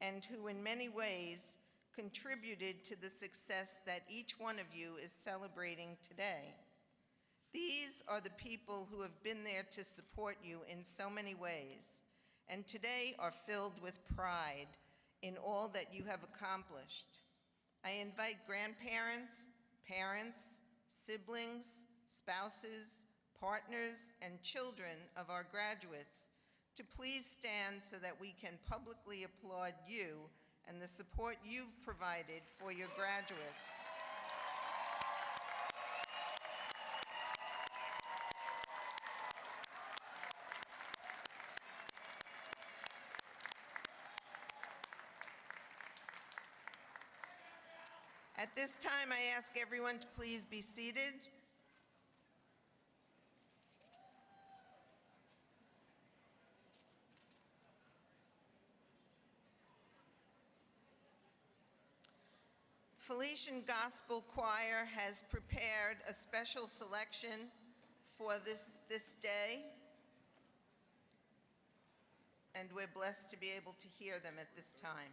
and who in many ways contributed to the success that each one of you is celebrating today. These are the people who have been there to support you in so many ways, and today are filled with pride in all that you have accomplished. I invite grandparents, parents, siblings, spouses, partners, and children of our graduates to please stand so that we can publicly applaud you and the support you've provided for your graduates. At this time, I ask everyone to please be seated. Felician Gospel Choir has prepared a special selection for this day, and we're blessed to be able to hear them at this time.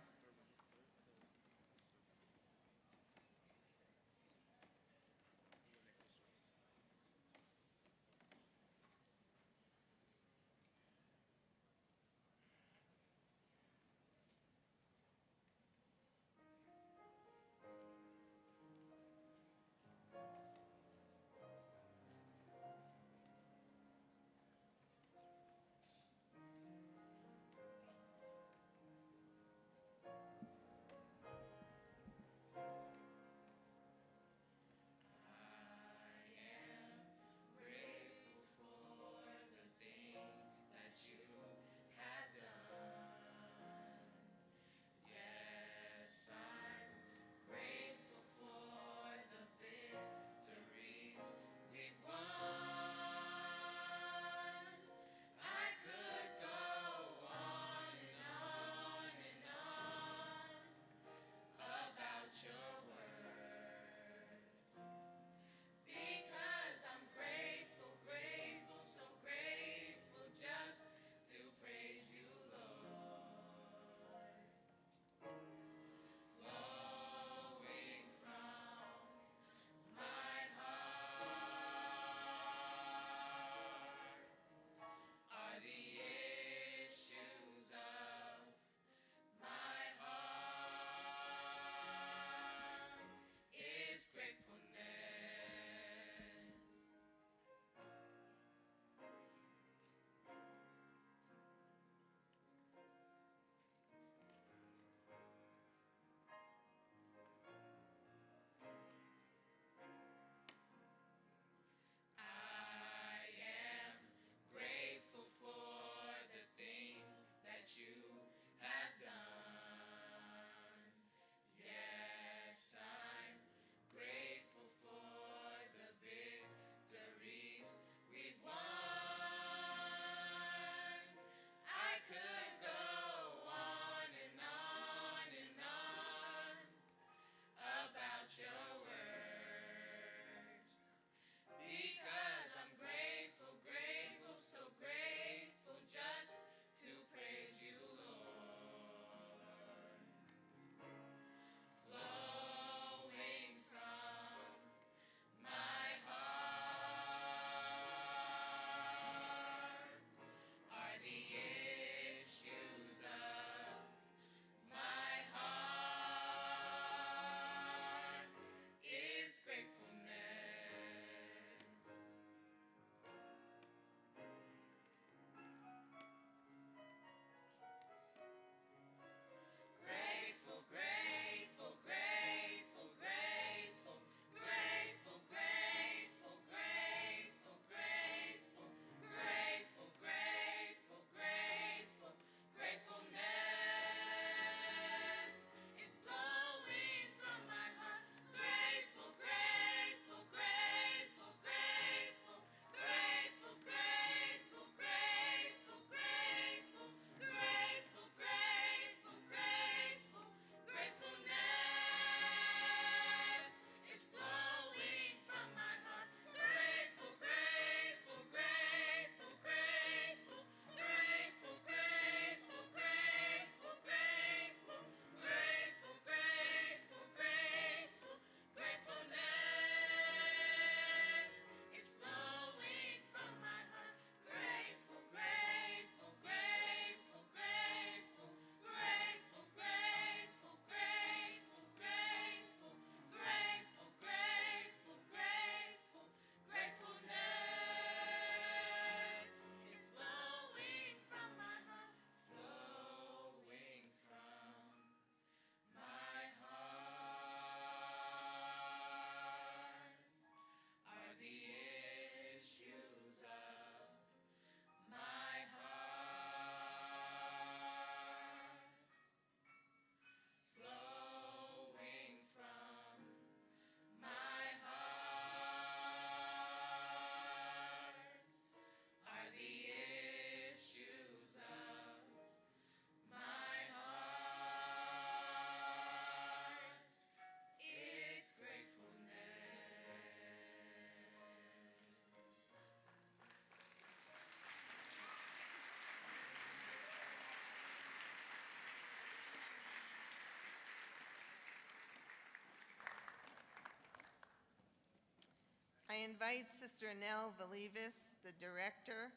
I invite Sister Annelle Valivis, the director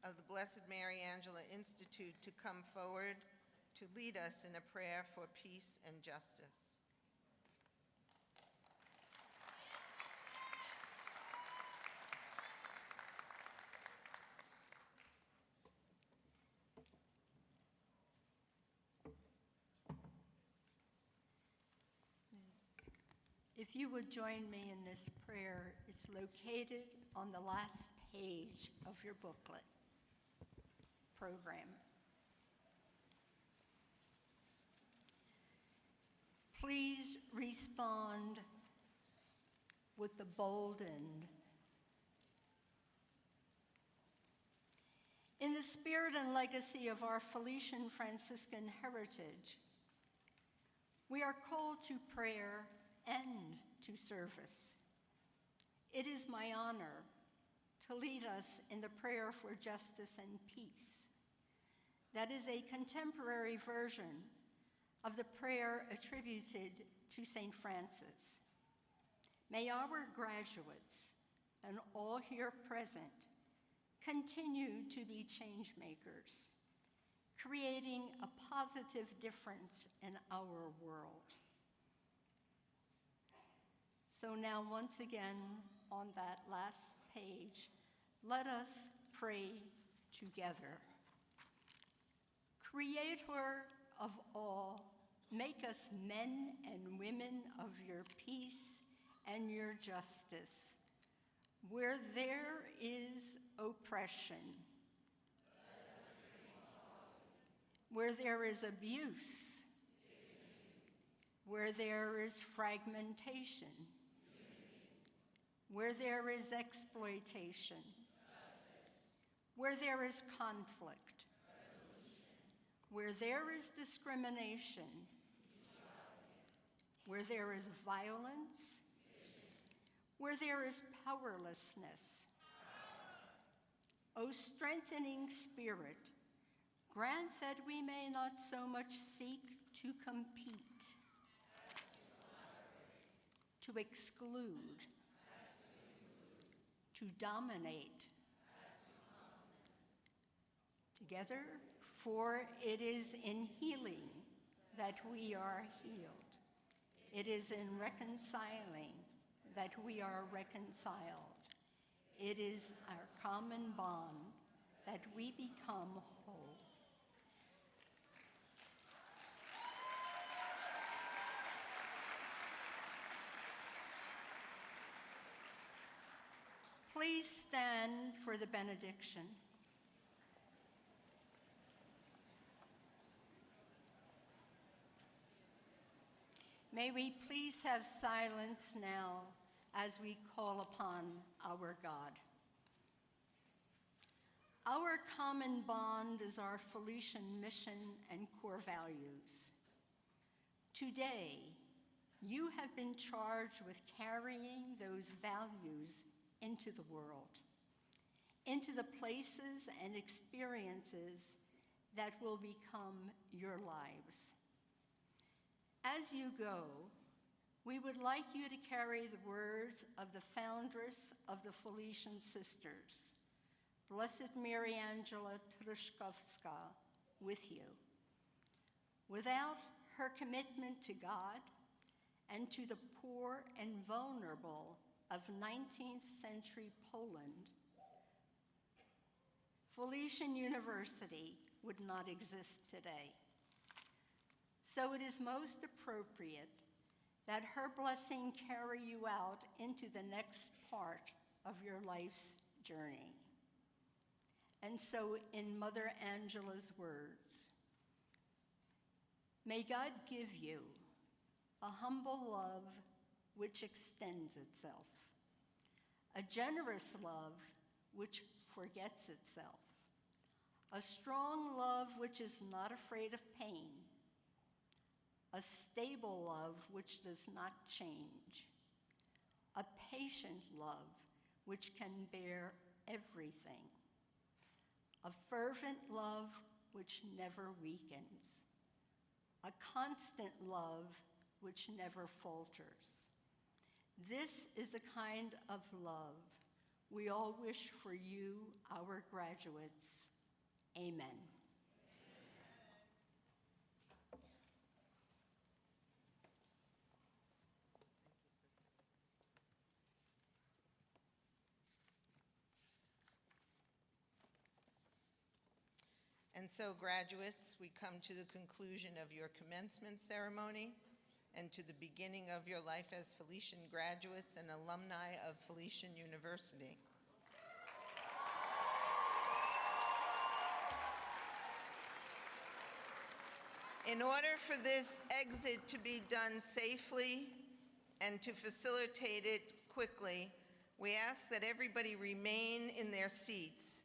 of the Blessed Mary Angela Institute, to come forward to lead us in a prayer for peace and justice. If you would join me in this prayer, it's located on the last page of your booklet program. Please respond with the boldened. In the spirit and legacy of our Felician Franciscan heritage, we are called to prayer and to service. It is my honor to lead us in the prayer for justice and peace. That is a contemporary version of the prayer attributed to St. Francis. May our graduates and all here present continue to be change makers, creating a positive difference in our world. So now, once again, on that last page, let us pray together. Creator of all, make us men and women of your peace and your justice. Where there is oppression, where there is abuse, where there is fragmentation, where there is exploitation, where there is conflict, where there is discrimination, where there is violence, where there is powerlessness. O strengthening Spirit, grant that we may not so much seek to compete, to exclude, to dominate. Together, for it is in healing that we are healed. It is in reconciling that we are reconciled. It is our common bond that we become whole. Please stand for the benediction. May we please have silence now as we call upon our God. Our common bond is our Felician mission and core values. Today, you have been charged with carrying those values into the world, into the places and experiences that will become your lives. As you go, we would like you to carry the words of the foundress of the Felician Sisters, Blessed Mary Angela Truszkowska, with you. Without her commitment to God and to the poor and vulnerable of 19th century Poland, Felician University would not exist today. So it is most appropriate that her blessing carry you out into the next part of your life's journey. And so in Mother Angela's words, may God give you a humble love which extends itself, a generous love which forgets itself, a strong love which is not afraid of pain, a stable love which does not change, a patient love which can bear everything, a fervent love which never weakens, a constant love which never falters. This is the kind kind of love we all wish for you, our graduates. Amen. And so, graduates, we come to the conclusion of your commencement ceremony and to the beginning of your life as Felician graduates and alumni of Felician University. In order for this exit to be done safely and to facilitate it quickly, we ask that everybody remain in their seats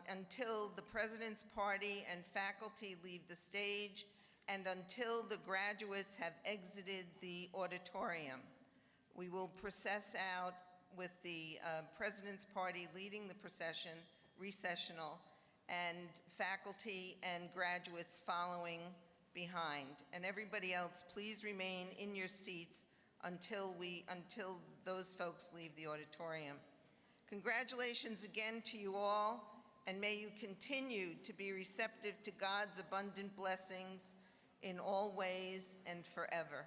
until the President's Party and faculty leave the stage and until the graduates have exited the auditorium. We will process out with the President's Party leading the procession, recessional, and faculty and graduates following behind. And everybody else, please remain in your seats until those folks leave the auditorium. Congratulations again to you all, and may you continue to be receptive to God's abundant blessings in all ways and forever.